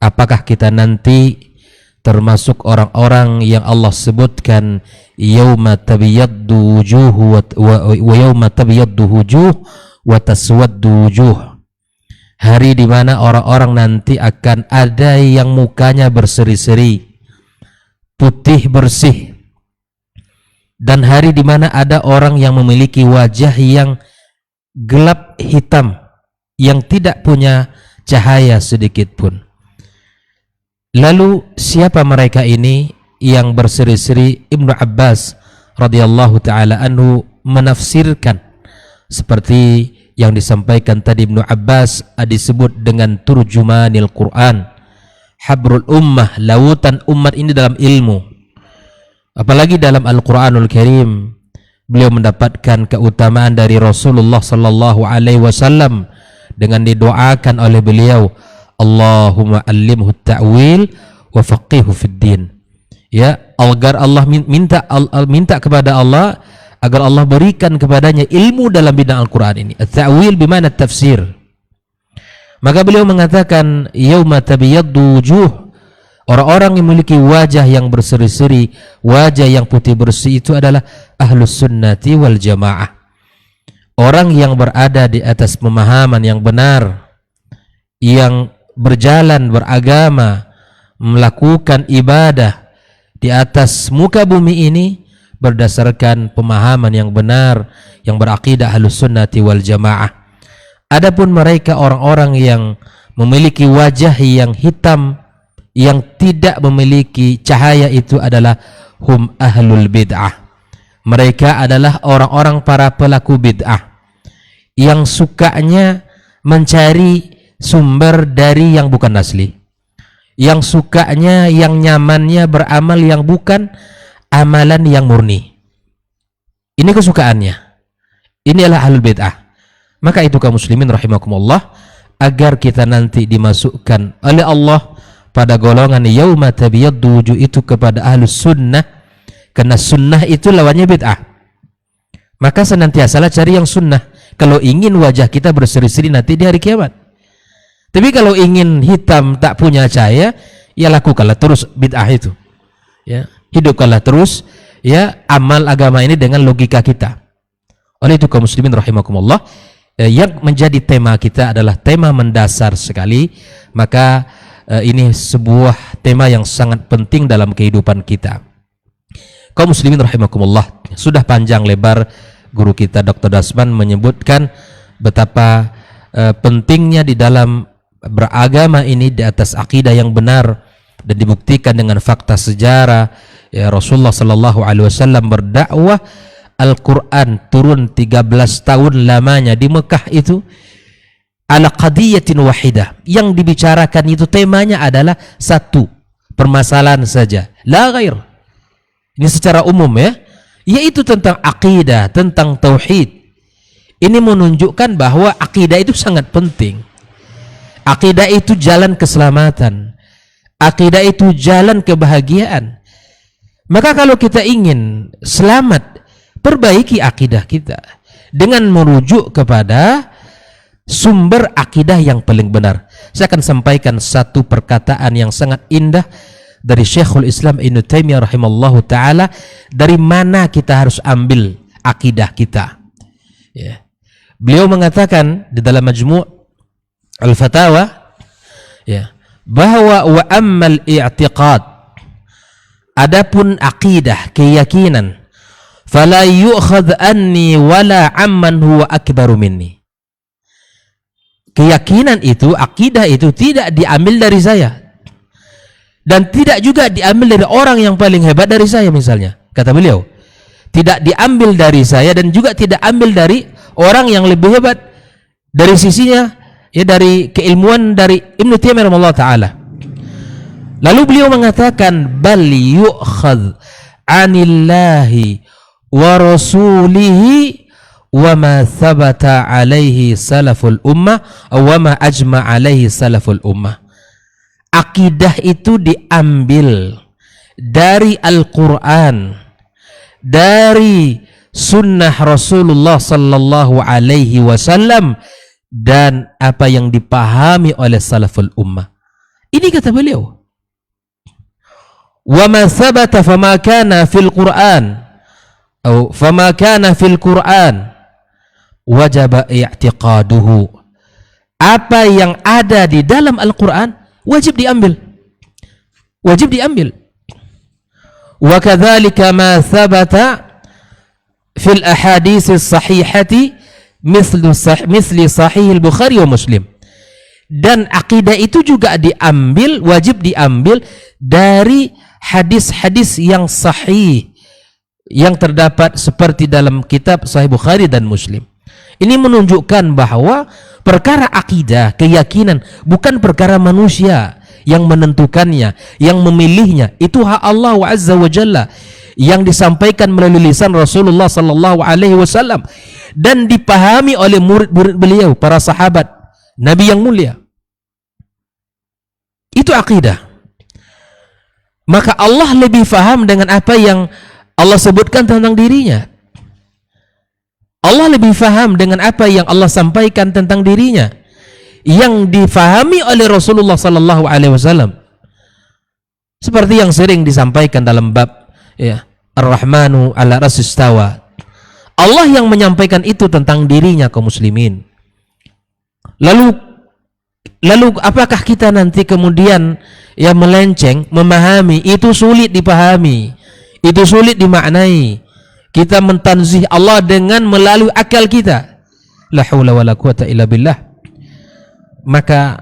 apakah kita nanti termasuk orang-orang yang Allah sebutkan yauma tabyaddu wujuh wa yauma tabyaddu wujuh wa taswaddu wujuh, hari di mana orang-orang nanti akan ada yang mukanya berseri-seri putih bersih, dan hari di mana ada orang yang memiliki wajah yang gelap hitam, yang tidak punya cahaya sedikit pun. Lalu siapa mereka ini yang berseri-seri? Ibnu Abbas radhiyallahu taala anhu menafsirkan seperti yang disampaikan tadi. Ibnu Abbas disebut dengan turjumanil Quran, habrul ummah, lautan umat ini dalam ilmu. Apalagi dalam Al-Quranul Karim beliau mendapatkan keutamaan dari Rasulullah sallallahu alaihi wasallam dengan didoakan oleh beliau, Allahumma allimhu ta'wil wa faqihu fid din. Ya, agar Allah minta kepada Allah agar Allah berikan kepadanya ilmu dalam bidang Al-Quran ini. At-ta'wil bimana tafsir. Maka beliau mengatakan yauma tabyaddu wujuh, orang-orang yang memiliki wajah yang berseri-seri, wajah yang putih bersih itu adalah ahlus sunnati wal jamaah, orang yang berada di atas pemahaman yang benar, yang berjalan beragama, melakukan ibadah di atas muka bumi ini berdasarkan pemahaman yang benar, yang berakidah ahlus sunnati wal jamaah. Adapun mereka orang-orang yang memiliki wajah yang hitam, yang tidak memiliki cahaya, itu adalah hum ahlul bid'ah. Mereka adalah orang-orang para pelaku bid'ah yang sukanya mencari sumber dari yang bukan asli, yang sukanya, yang nyamannya beramal yang bukan amalan yang murni. Ini kesukaannya. Ini adalah ahlul bid'ah. Maka itu kaum muslimin rahimakumullah, agar kita nanti dimasukkan oleh Allah pada golongan yauma tabyaddu wujuh itu kepada ahlus sunnah, karena sunnah itu lawannya bid'ah. Maka senantiasalah cari yang sunnah kalau ingin wajah kita berseri-seri nanti di hari kiamat. Tapi kalau ingin hitam tak punya cahaya, ya lakukanlah terus bid'ah itu. Ya, hidupkanlah terus ya amal agama ini dengan logika kita. Oleh itu kaum muslimin rahimakumullah, yang menjadi tema kita adalah tema mendasar sekali. Maka ini sebuah tema yang sangat penting dalam kehidupan kita. Kaum muslimin rahimakumullah, sudah panjang lebar guru kita Dr. Dasman menyebutkan betapa pentingnya di dalam beragama ini di atas akidah yang benar, dan dibuktikan dengan fakta sejarah. Ya, Rasulullah sallallahu alaihi wasallam berdakwah, Al-Quran turun 13 tahun lamanya di Mekah itu ala qadiyatin wahidah. Yang dibicarakan itu temanya adalah satu permasalahan saja, la ghair. Ini secara umum ya, yaitu tentang akidah, tentang tauhid. Ini menunjukkan bahwa akidah itu sangat penting. Akidah itu jalan keselamatan, akidah itu jalan kebahagiaan. Maka kalau kita ingin selamat, perbaiki akidah kita dengan merujuk kepada sumber akidah yang paling benar. Saya akan sampaikan satu perkataan yang sangat indah dari Syekhul Islam Ibnu Taimiyah rahimallahu taala, dari mana kita harus ambil akidah kita. Ya. Beliau mengatakan di dalam Majmu' Al-Fatawa, ya, bahwa wa ammal i'tiqad, adapun akidah, keyakinan, fala yu'khadh anni wala amman huwa akbaru minni. Keyakinan itu, akidah itu tidak diambil dari saya dan tidak juga diambil dari orang yang paling hebat dari saya. Misalnya kata beliau, tidak diambil dari saya dan juga tidak ambil dari orang yang lebih hebat dari sisinya, ya, dari keilmuan dari Ibnu Taimiyah rahimahullah ta'ala. Lalu beliau mengatakan, bal yu'khadh anillahi wa rasulihi wa ma thabata alaihi salaful ummah wa ma ajma alaihi salaful ummah. Akidah itu diambil dari Al-Quran, dari sunnah Rasulullah sallallahu alaihi wasallam, dan apa yang dipahami oleh salaful ummah. Ini kata beliau. Wa ma thabata fama kana fil Quran atau fama kana fil Quran wajib i'tiqaduhu. Apa yang ada di dalam Al-Quran wajib diambil. Wajib diambil. Wa kadzalika ma thabata fil ahadits as-sahihati misli sahih al-Bukhari wa Muslim. Dan akidah itu juga diambil, wajib diambil dari hadis-hadis yang sahih yang terdapat seperti dalam kitab Sahih Bukhari dan Muslim. Ini menunjukkan bahwa perkara akidah, keyakinan, bukan perkara manusia yang menentukannya, yang memilihnya. Itu hak Allah Azza wa Jalla yang disampaikan melalui lisan Rasulullah sallallahu alaihi wasallam dan dipahami oleh murid-murid beliau, para sahabat Nabi yang mulia. Itu akidah. Maka Allah lebih faham dengan apa yang Allah sebutkan tentang dirinya. Allah lebih faham dengan apa yang Allah sampaikan tentang dirinya, yang difahami oleh Rasulullah sallallahu alaihi wasallam. Seperti yang sering disampaikan dalam bab, ya, Ar-Rahmanu 'ala Arsy istawa. Allah yang menyampaikan itu tentang dirinya, kaum muslimin. Lalu apakah kita nanti kemudian yang melenceng, memahami itu sulit dipahami, itu sulit dimaknai. Kita mentanzih Allah dengan melalui akal kita. La haula wala quwata illa billah. Maka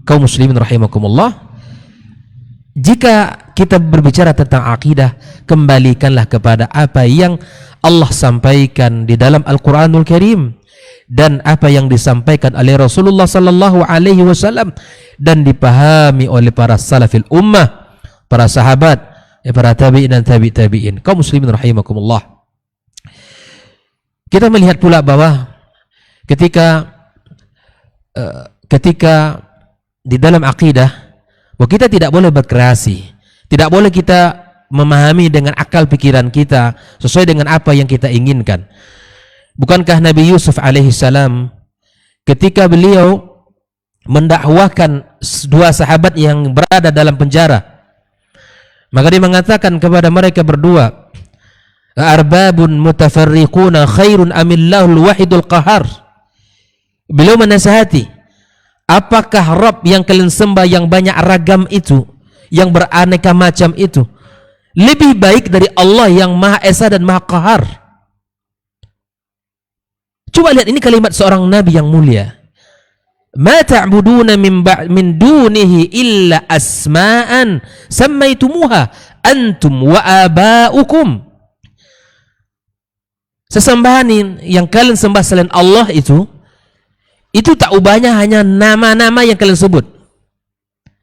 kaum muslimin rahimakumullah, jika kita berbicara tentang akidah, kembalikanlah kepada apa yang Allah sampaikan di dalam Al-Quranul Karim dan apa yang disampaikan oleh Rasulullah sallallahu alaihi wasallam dan dipahami oleh para salafil ummah, para sahabat, para tabi'in dan tabi'in. Kaum muslimin rahimakumullah, kita melihat pula bahwa ketika di dalam akidah, bahwa kita tidak boleh berkreasi, tidak boleh kita memahami dengan akal pikiran kita sesuai dengan apa yang kita inginkan. Bukankah Nabi Yusuf alaihissalam ketika beliau mendakwahkan dua sahabat yang berada dalam penjara, maka dia mengatakan kepada mereka berdua, arbabun mutafarriquna khairun amillahul wahidul qahar. Beliau menasihati, apakah Rabb yang kalian sembah yang banyak ragam itu, yang beraneka macam itu, lebih baik dari Allah yang Maha Esa dan Maha Qahar? Coba lihat, ini kalimat seorang nabi yang mulia. Ma ta'buduna min dunihi illa asma'an sammaitumuha antum wa aba'ukum. Sesembahan yang kalian sembah selain Allah itu tak ubahnya hanya nama-nama yang kalian sebut.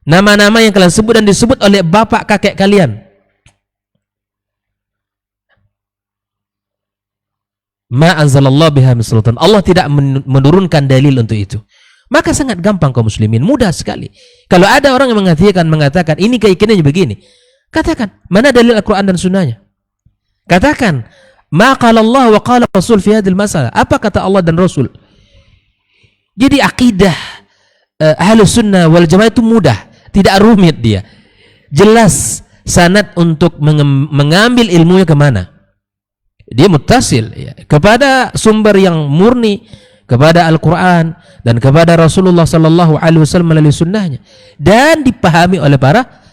Nama-nama yang kalian sebut dan disebut oleh bapak kakek kalian. Ma anzalallahu biha min sultan. Allah tidak menurunkan dalil untuk itu. Maka sangat gampang kaum muslimin, mudah sekali. Kalau ada orang yang mengatakan ini keyakinannya begini, katakan, mana dalil Al-Quran dan Sunnahnya? Katakan, ma qala Allah wa qala Rasul fi hadhil masalah. Apa kata Allah dan Rasul? Jadi akidah Ahlus Sunnah wal Jamaah itu mudah, tidak rumit dia. Jelas sanad untuk mengambil ilmunya kemana. dia muttasil ya, kepada sumber yang murni, kepada Al-Quran dan kepada Rasulullah Sallallahu Alaihi Wasallam melalui sunnahnya, dan dipahami oleh para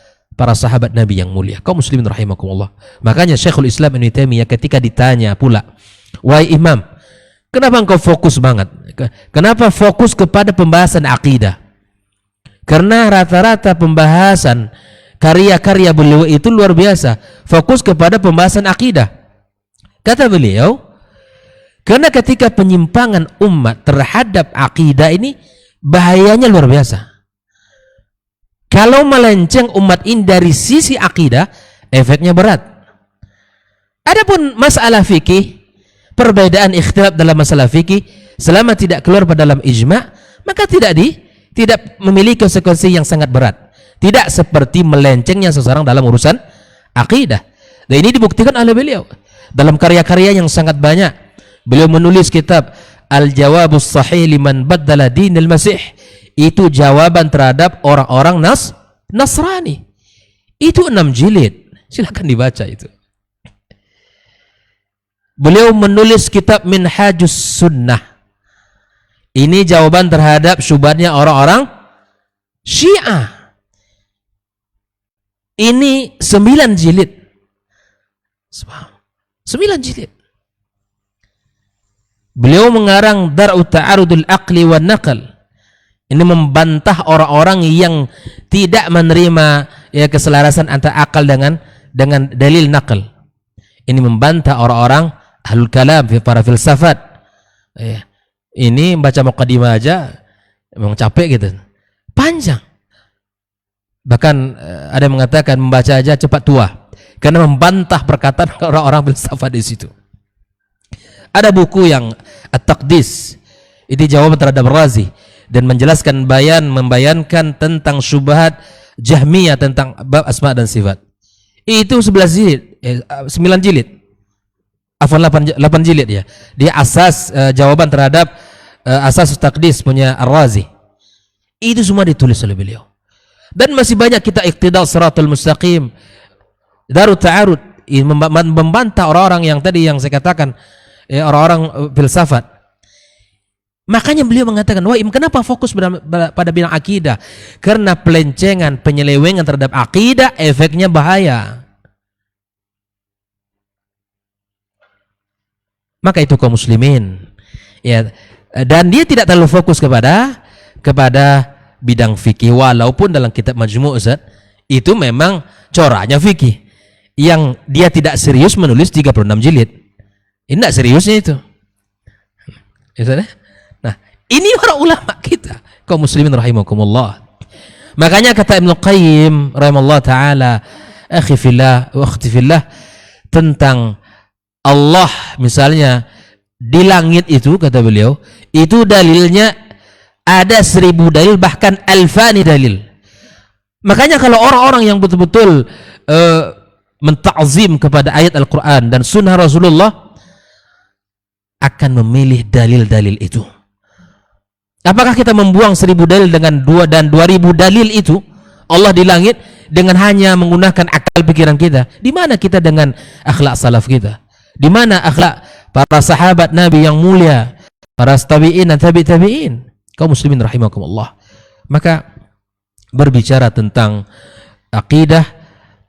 sahabat Nabi yang mulia. Kaum muslimin rahimakumullah. Makanya Syekhul Islam Ibnu Taimiyah ketika ditanya pula, wahai imam, kenapa engkau fokus banget? Kenapa fokus kepada pembahasan akidah? Karena rata-rata pembahasan karya-karya beliau itu luar biasa, fokus kepada pembahasan akidah. Kata beliau, karena ketika penyimpangan umat terhadap akidah ini bahayanya luar biasa. Kalau melenceng umat ini dari sisi akidah, efeknya berat. Adapun masalah fikih, perbedaan ikhtilaf dalam masalah fikih, selama tidak keluar pada dalam ijma', maka tidak memiliki konsekuensi yang sangat berat. Tidak seperti melencengnya seseorang dalam urusan akidah. Dan ini dibuktikan oleh beliau dalam karya-karya yang sangat banyak. Beliau menulis kitab Al-Jawabus Sahih Liman Baddala Dinil Masih. Itu jawaban terhadap orang-orang Nasrani. Itu 6 jilid. Silakan dibaca itu. Beliau menulis kitab Minhajus Sunnah. Ini jawaban terhadap syubhatnya orang-orang Syiah. Ini 9 jilid. 9 jilid. Beliau mengarang Dar'u Ta'arudul Aqli wa Naql. Ini membantah orang-orang yang tidak menerima ya keselarasan antara akal dengan dalil naql. Ini membantah orang-orang ahlul kalam, para filsafat. Ya. Ini baca muqaddimah aja memang capek gitu. Panjang. Bahkan ada yang mengatakan membaca aja cepat tua karena membantah perkataan orang-orang filsafat di situ. Ada buku yang At-Taqdis. Itu jawaban terhadap Razi, dan menjelaskan membayankan tentang syubhat Jahmiyah tentang bab asma dan sifat. Itu 11 jilid, 9 jilid. Afwan 8 jilid ya. Dia asas jawaban terhadap asas Taqdis punya Ar-Razi. Itu semua ditulis oleh beliau. Dan masih banyak kita Iqtida' Shiratal Mustaqim, Darut Ta'arud, membantah orang-orang yang tadi yang saya katakan orang-orang filsafat. Makanya beliau mengatakan, wah, kenapa fokus pada bidang akidah? Karena pelencengan, penyelewengan terhadap akidah, efeknya bahaya. Maka itu kaum muslimin, ya, dan dia tidak terlalu fokus kepada bidang fikih, walaupun dalam kitab Majmu' Ustaz, itu memang coraknya fikih. Yang dia tidak serius menulis 36 jilid. Ini tidak seriusnya itu. Ya, ini para ulama kita, kaum muslimin rahimakumullah. Makanya kata Ibnu Qayyim rahimahullah taala, akhi fillah wa akhti fillah, tentang Allah misalnya di langit itu, kata beliau, itu dalilnya ada 1000 dalil, bahkan alfani dalil. Makanya kalau orang-orang yang betul-betul menta'zim kepada ayat Al-Quran dan sunnah Rasulullah akan memilih dalil-dalil itu. Apakah kita membuang 1000 dalil dengan 2000 dalil itu Allah di langit dengan hanya menggunakan akal pikiran kita? Di mana kita dengan akhlak salaf kita? Di mana akhlak para sahabat Nabi yang mulia, para tabi'in dan tabi'in? Kaum muslimin rahimakumullah. Maka berbicara tentang akidah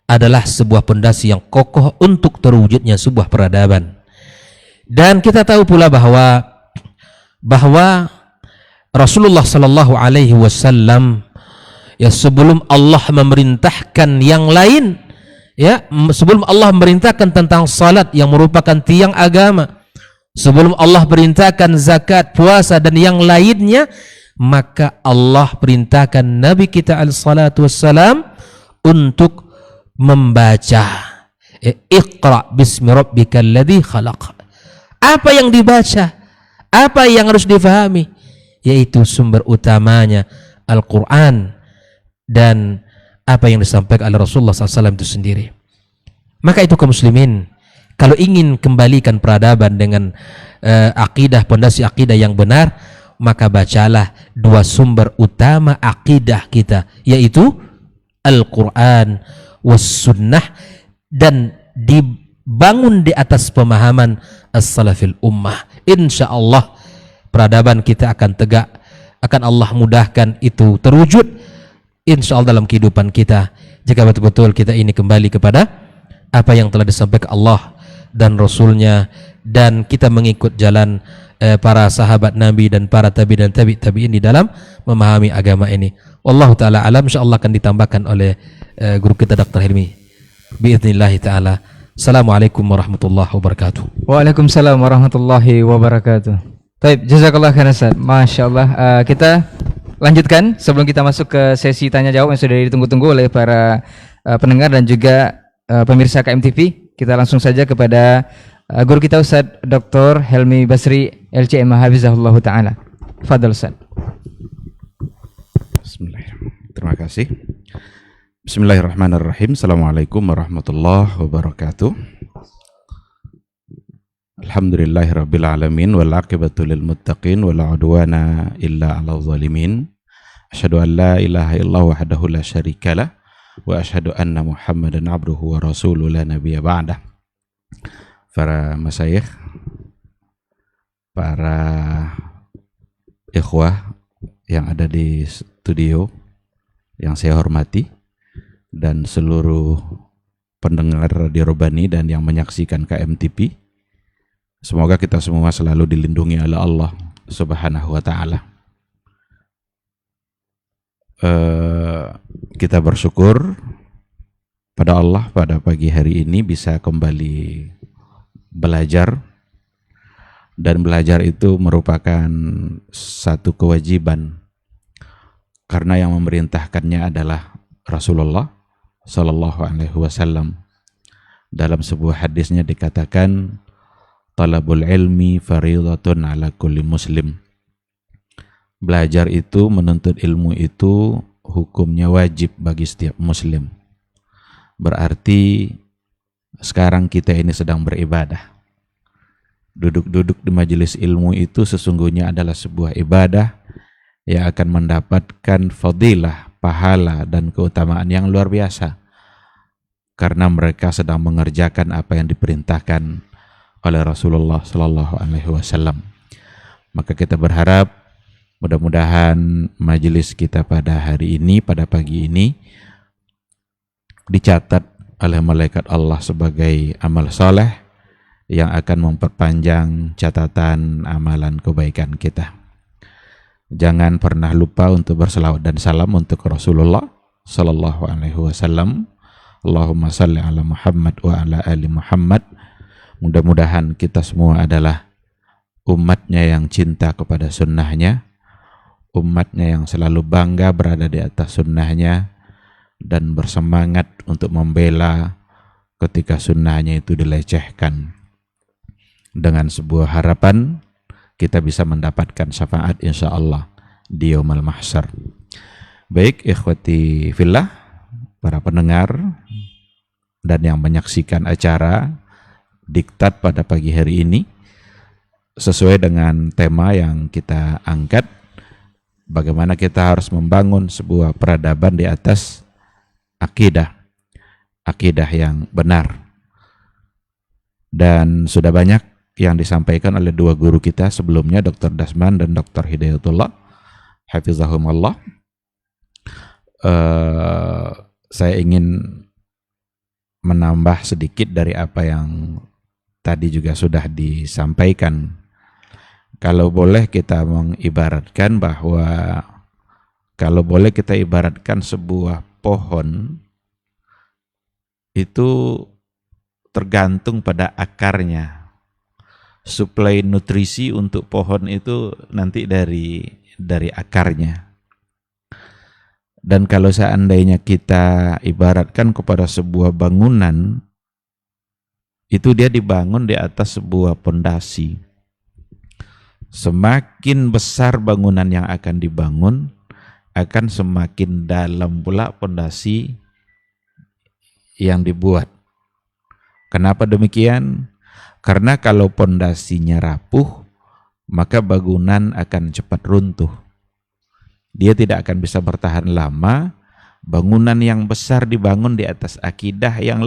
adalah sebuah pondasi yang kokoh untuk terwujudnya sebuah peradaban. Dan kita tahu pula bahwa Rasulullah Sallallahu Alaihi Wasallam, ya, sebelum Allah memerintahkan yang lain, ya, sebelum Allah memerintahkan tentang salat yang merupakan tiang agama, sebelum Allah perintahkan zakat, puasa dan yang lainnya, maka Allah perintahkan Nabi kita alaihissalatu wassalam untuk membaca. Iqra bismi rabbikal ladzi khalaq. Apa yang dibaca? Apa yang harus difahami? Yaitu sumber utamanya Al-Quran dan apa yang disampaikan oleh Rasulullah SAW itu sendiri. Maka itu kaum muslimin, kalau ingin kembalikan peradaban dengan akidah, pondasi akidah yang benar, maka bacalah 2 sumber utama akidah kita, yaitu Al-Quran was Sunnah, dan bangun di atas pemahaman as-salafil ummah. Insya Allah peradaban kita akan tegak, akan Allah mudahkan itu terwujud insya Allah dalam kehidupan kita, jika betul-betul kita ini kembali kepada apa yang telah disampaikan Allah dan Rasulnya, dan kita mengikut jalan para sahabat Nabi dan para tabi dan tabi'in di dalam memahami agama ini. Wallahu ta'ala alam. InsyaAllah akan ditambahkan oleh guru kita Dr. Hilmi biidznillahi ta'ala. Assalamualaikum warahmatullahi wabarakatuh. Waalaikumsalam warahmatullahi wabarakatuh. Baik, jazakallah khairan Ustaz. Masya Allah. Kita lanjutkan sebelum kita masuk ke sesi tanya jawab yang sudah ditunggu-tunggu oleh para pendengar dan juga pemirsa KMTV. Kita langsung saja kepada guru kita Ustaz Dr. Helmi Basri LCM Hafizahullah Ta'ala. Fadal Ustaz. Bismillahirrahmanirrahim. Terima kasih. Bismillahirrahmanirrahim. Assalamualaikum warahmatullahi wabarakatuh. Alhamdulillahirabbil alamin wal aqibatu lil muttaqin wala udwana illa 'alal zalimin. Asyhadu an la ilaha illallah wahdahu la syarikalah wa asyhadu anna Muhammadan abduhu wa rasuluhu la nabiyya ba'dah. Para masyayikh, para ikhwah yang ada di studio yang saya hormati, dan seluruh pendengar Radio Robani dan yang menyaksikan KMTV, semoga kita semua selalu dilindungi oleh Allah Subhanahu wa Ta'ala. Kita bersyukur pada Allah pada pagi hari ini bisa kembali belajar, dan belajar itu merupakan satu kewajiban karena yang memerintahkannya adalah Rasulullah Sallallahu Alaihi Wasallam. Dalam sebuah hadisnya dikatakan, talabul ilmi faridatun ala kulli muslim. Belajar itu, menuntut ilmu itu hukumnya wajib bagi setiap muslim. Berarti sekarang kita ini sedang beribadah. Duduk-duduk di majelis ilmu itu sesungguhnya adalah sebuah ibadah yang akan mendapatkan fadilah, pahala dan keutamaan yang luar biasa, karena mereka sedang mengerjakan apa yang diperintahkan oleh Rasulullah Sallallahu Alaihi Wasallam. Maka kita berharap mudah-mudahan majelis kita pada hari ini, pada pagi ini, dicatat oleh malaikat Allah sebagai amal soleh yang akan memperpanjang catatan amalan kebaikan kita. Jangan pernah lupa untuk berselawat dan salam untuk Rasulullah Sallallahu Alaihi Wasallam. Allahumma salli ala Muhammad wa ala ali Muhammad. Mudah-mudahan kita semua adalah umatnya yang cinta kepada sunnahnya, umatnya yang selalu bangga berada di atas sunnahnya, dan bersemangat untuk membela ketika sunnahnya itu dilecehkan. Dengan sebuah harapan kita bisa mendapatkan syafaat insya Allah di yaumul mahsyar. Baik ikhwati fillah, para pendengar dan yang menyaksikan acara Diktat pada pagi hari ini, sesuai dengan tema yang kita angkat, bagaimana kita harus membangun sebuah peradaban di atas akidah yang benar. Dan sudah banyak yang disampaikan oleh dua guru kita sebelumnya, Dr. Dasman dan Dr. Hidayatullah Hafizahumallah. Saya ingin menambah sedikit dari apa yang tadi juga sudah disampaikan. Kalau boleh kita mengibaratkan bahwa, kalau boleh kita ibaratkan sebuah pohon itu tergantung pada akarnya. Suplai nutrisi untuk pohon itu nanti dari akarnya. Dan kalau seandainya kita ibaratkan kepada sebuah bangunan, itu dia dibangun di atas sebuah pondasi. Semakin besar bangunan yang akan dibangun, akan semakin dalam pula pondasi yang dibuat. Kenapa demikian? Karena kalau pondasinya rapuh, maka bangunan akan cepat runtuh. Dia tidak akan bisa bertahan lama Bangunan yang besar dibangun di atas akidah yang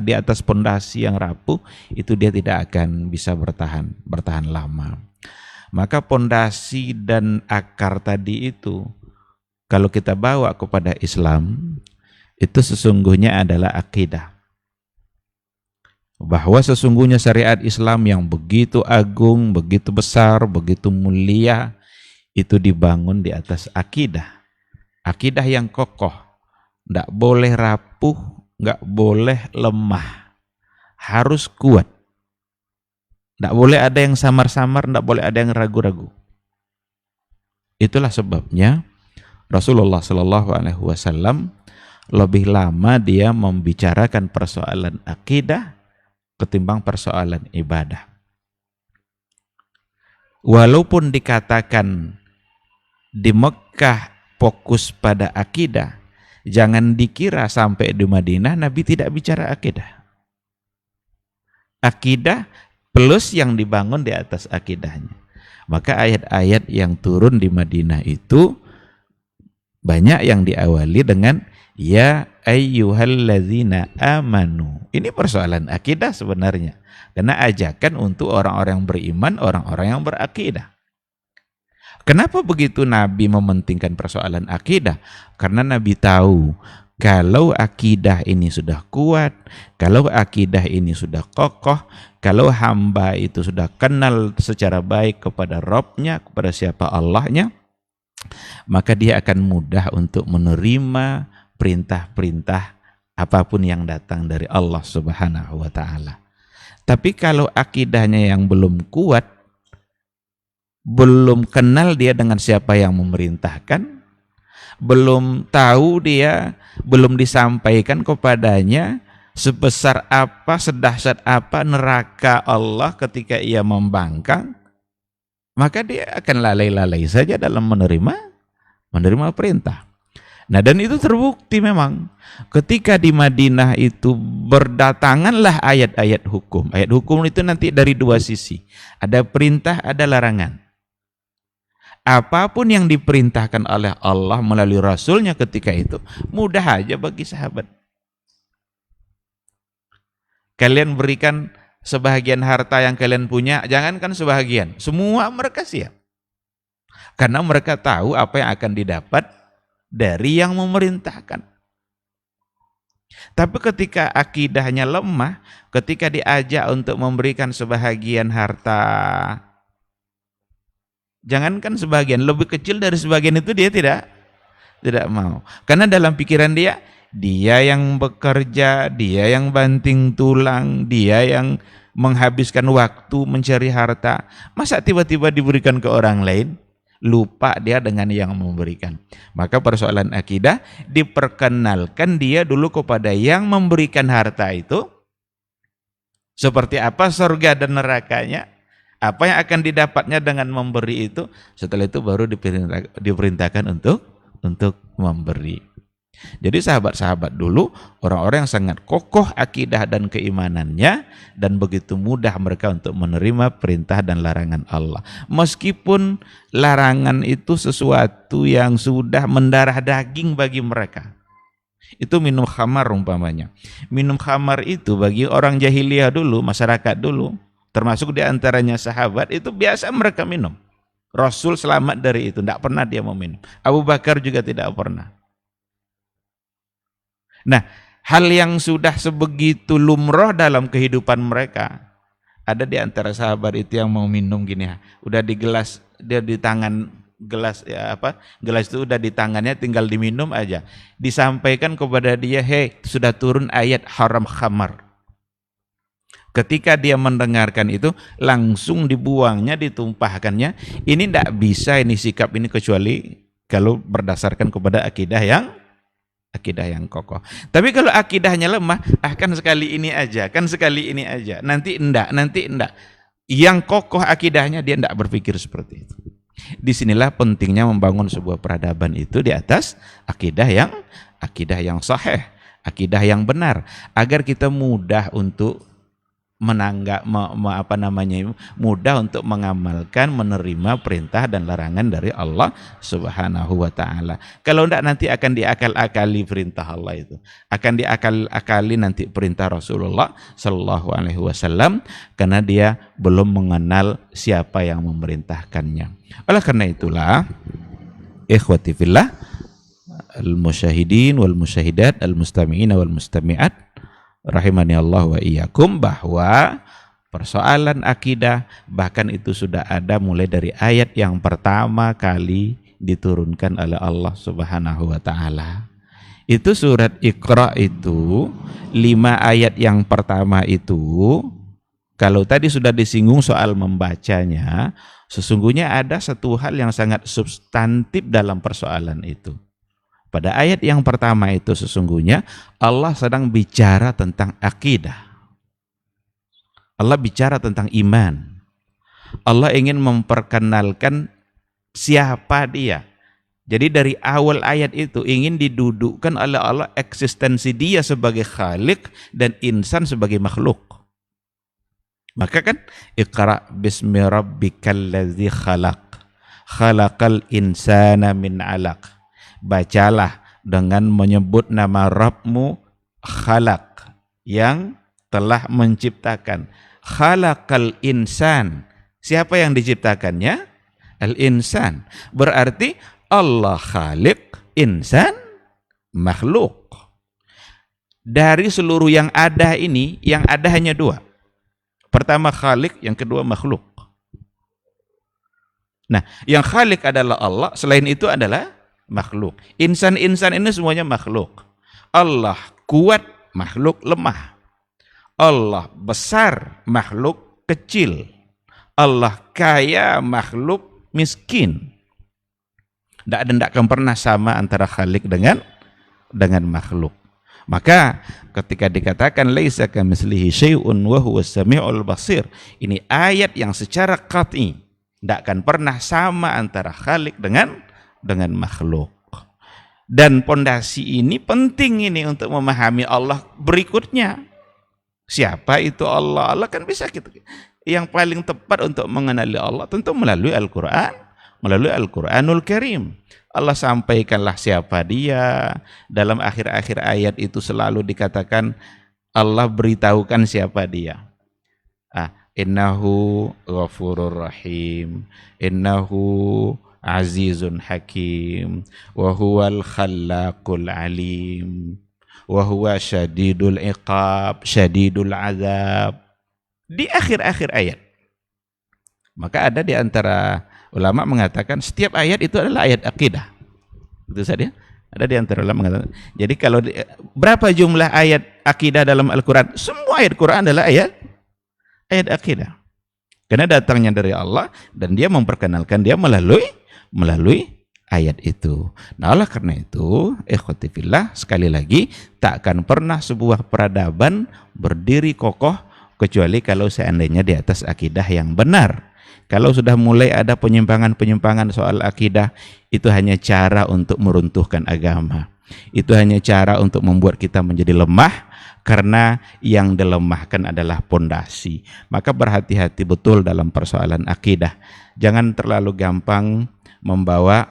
di atas pondasi yang rapuh, itu dia tidak akan bisa bertahan lama. Maka pondasi dan akar tadi itu kalau kita bawa kepada Islam, itu sesungguhnya adalah akidah. Bahwa sesungguhnya syariat Islam yang begitu agung, begitu besar, begitu mulia, itu dibangun di atas akidah. Akidah yang kokoh. Nggak boleh rapuh, nggak boleh lemah, harus kuat. Nggak boleh ada yang samar-samar, nggak boleh ada yang ragu-ragu. Itulah sebabnya Rasulullah SAW lebih lama dia membicarakan persoalan akidah ketimbang persoalan ibadah. Walaupun dikatakan di Mekah fokus pada akidah, jangan dikira sampai di Madinah Nabi tidak bicara akidah. Akidah plus yang dibangun di atas akidahnya. Maka ayat-ayat yang turun di Madinah itu banyak yang diawali dengan ya ayyuhallazina amanu. Ini persoalan akidah sebenarnya. Karena ajakan untuk orang-orang beriman, orang-orang yang berakidah. Kenapa begitu Nabi mementingkan persoalan akidah? Karena Nabi tahu kalau akidah ini sudah kuat, kalau akidah ini sudah kokoh, kalau hamba itu sudah kenal secara baik kepada Rabb-nya, kepada siapa Allah-nya, maka dia akan mudah untuk menerima perintah-perintah apapun yang datang dari Allah Subhanahu wa Ta'ala. Tapi kalau akidahnya yang belum kuat, belum kenal dia dengan siapa yang memerintahkan, belum tahu dia, belum disampaikan kepadanya sebesar apa, sedahsyat apa neraka Allah ketika ia membangkang, maka dia akan lalai-lalai saja dalam menerima perintah. Nah, dan itu terbukti memang ketika di Madinah itu berdatanganlah ayat-ayat hukum. Ayat hukum itu nanti dari dua sisi, ada perintah, ada larangan. Apapun yang diperintahkan oleh Allah melalui Rasulnya ketika itu, mudah aja bagi sahabat. Kalian berikan sebahagian harta yang kalian punya, jangankan sebahagian, semua mereka siap. Karena mereka tahu apa yang akan didapat dari yang memerintahkan. Tapi ketika akidahnya lemah, ketika diajak untuk memberikan sebahagian harta, jangankan sebagian, lebih kecil dari sebagian itu dia tidak mau. Karena dalam pikiran dia yang bekerja, dia yang banting tulang, dia yang menghabiskan waktu mencari harta. Masa tiba-tiba diberikan ke orang lain? Lupa dia dengan yang memberikan. Maka persoalan akidah diperkenalkan dia dulu kepada yang memberikan harta itu. Seperti apa surga dan nerakanya, apa yang akan didapatnya dengan memberi itu, setelah itu baru diperintahkan untuk memberi. Jadi sahabat-sahabat dulu orang-orang yang sangat kokoh akidah dan keimanannya, dan begitu mudah mereka untuk menerima perintah dan larangan Allah. Meskipun larangan itu sesuatu yang sudah mendarah daging bagi mereka. Itu minum khamar umpamanya. Minum khamar itu bagi orang jahiliyah dulu, masyarakat dulu, termasuk di antaranya sahabat, itu biasa mereka minum. Rasul selamat dari itu, tidak pernah dia mau minum. Abu Bakar juga tidak pernah. Nah, hal yang sudah sebegitu lumrah dalam kehidupan mereka, ada di antara sahabat itu yang mau minum gini, udah di gelas, dia di tangan gelas gelas itu udah di tangannya, tinggal diminum aja. Disampaikan kepada dia, hei, sudah turun ayat haram khamar. Ketika dia mendengarkan itu, langsung dibuangnya, ditumpahkannya. Ini tidak bisa ini sikap ini kecuali kalau berdasarkan kepada akidah yang kokoh. Tapi kalau akidahnya lemah, kan sekali ini aja, nanti enggak. Yang kokoh akidahnya dia enggak berpikir seperti itu. Disinilah pentingnya membangun sebuah peradaban itu di atas akidah yang sahih, akidah yang benar, agar kita mudah untuk mudah untuk mengamalkan, menerima perintah dan larangan dari Allah Subhanahu wa taala. Kalau tidak nanti akan diakal-akali perintah Allah itu. Akan diakal-akali nanti perintah Rasulullah sallallahu alaihi wasallam karena dia belum mengenal siapa yang memerintahkannya. Oleh karena itulah ikhwati fillah al-musyahidin wal musyahidat al-mustami'in wal mustami'at rahimani Allah wa iyyakum, bahwa persoalan akidah bahkan itu sudah ada mulai dari ayat yang pertama kali diturunkan oleh Allah Subhanahu wa taala. Itu surat Iqra itu 5 ayat yang pertama itu, kalau tadi sudah disinggung soal membacanya, sesungguhnya ada satu hal yang sangat substantif dalam persoalan itu. Pada ayat yang pertama itu sesungguhnya Allah sedang bicara tentang akidah. Allah bicara tentang iman. Allah ingin memperkenalkan siapa dia. Jadi dari awal ayat itu ingin didudukkan oleh Allah eksistensi dia sebagai khalik dan insan sebagai makhluk. Maka kan Iqra bismi rabbikal ladzi khalaq. Khalaqal insana min 'alaq. Bacalah dengan menyebut nama Rabbmu Khalaq, yang telah menciptakan. Khalaqal insan. Siapa yang diciptakannya? Al-insan. Berarti Allah khaliq, insan, makhluk. Dari seluruh yang ada ini, yang ada hanya 2. Pertama khaliq, yang kedua makhluk. Nah, yang khaliq adalah Allah, selain itu adalah makhluk. Insan-insan ini semuanya makhluk. Allah kuat, makhluk lemah. Allah besar, makhluk kecil. Allah kaya, makhluk miskin. Tidak akan pernah sama antara khalik dengan makhluk. Maka ketika dikatakan laisa kamitslihi syai'un wa huwas samiul basir, ini ayat yang secara qat'i tidak akan pernah sama antara khalik dengan makhluk. Dan pondasi ini penting ini untuk memahami Allah berikutnya. Siapa itu Allah? Allah kan bisa kita. Yang paling tepat untuk mengenali Allah tentu melalui Al-Quran, melalui Al-Quranul Karim. Allah sampaikanlah siapa dia. Dalam akhir-akhir ayat itu selalu dikatakan Allah beritahukan siapa dia. Innahu ghafurur rahim, innahu azizun hakim, wa huwal khallaqul alim, wa huwa syadidul iqab, syadidul azab. Di akhir-akhir ayat. Maka ada di antara ulama mengatakan setiap ayat itu adalah ayat akidah. Itu saja. Ada di antara ulama mengatakan. Jadi kalau berapa jumlah ayat akidah dalam Al-Quran? Semua ayat Quran adalah ayat akidah. Karena datangnya dari Allah dan dia memperkenalkan dia melalui ayat itu. Nah, oleh karena itu, ikhwati fillah, sekali lagi, tak akan pernah sebuah peradaban berdiri kokoh kecuali kalau seandainya di atas akidah yang benar. Kalau sudah mulai ada penyimpangan-penyimpangan soal akidah, itu hanya cara untuk meruntuhkan agama. Itu hanya cara untuk membuat kita menjadi lemah, karena yang dilemahkan adalah pondasi. Maka berhati-hati betul dalam persoalan akidah. Jangan terlalu gampang membawa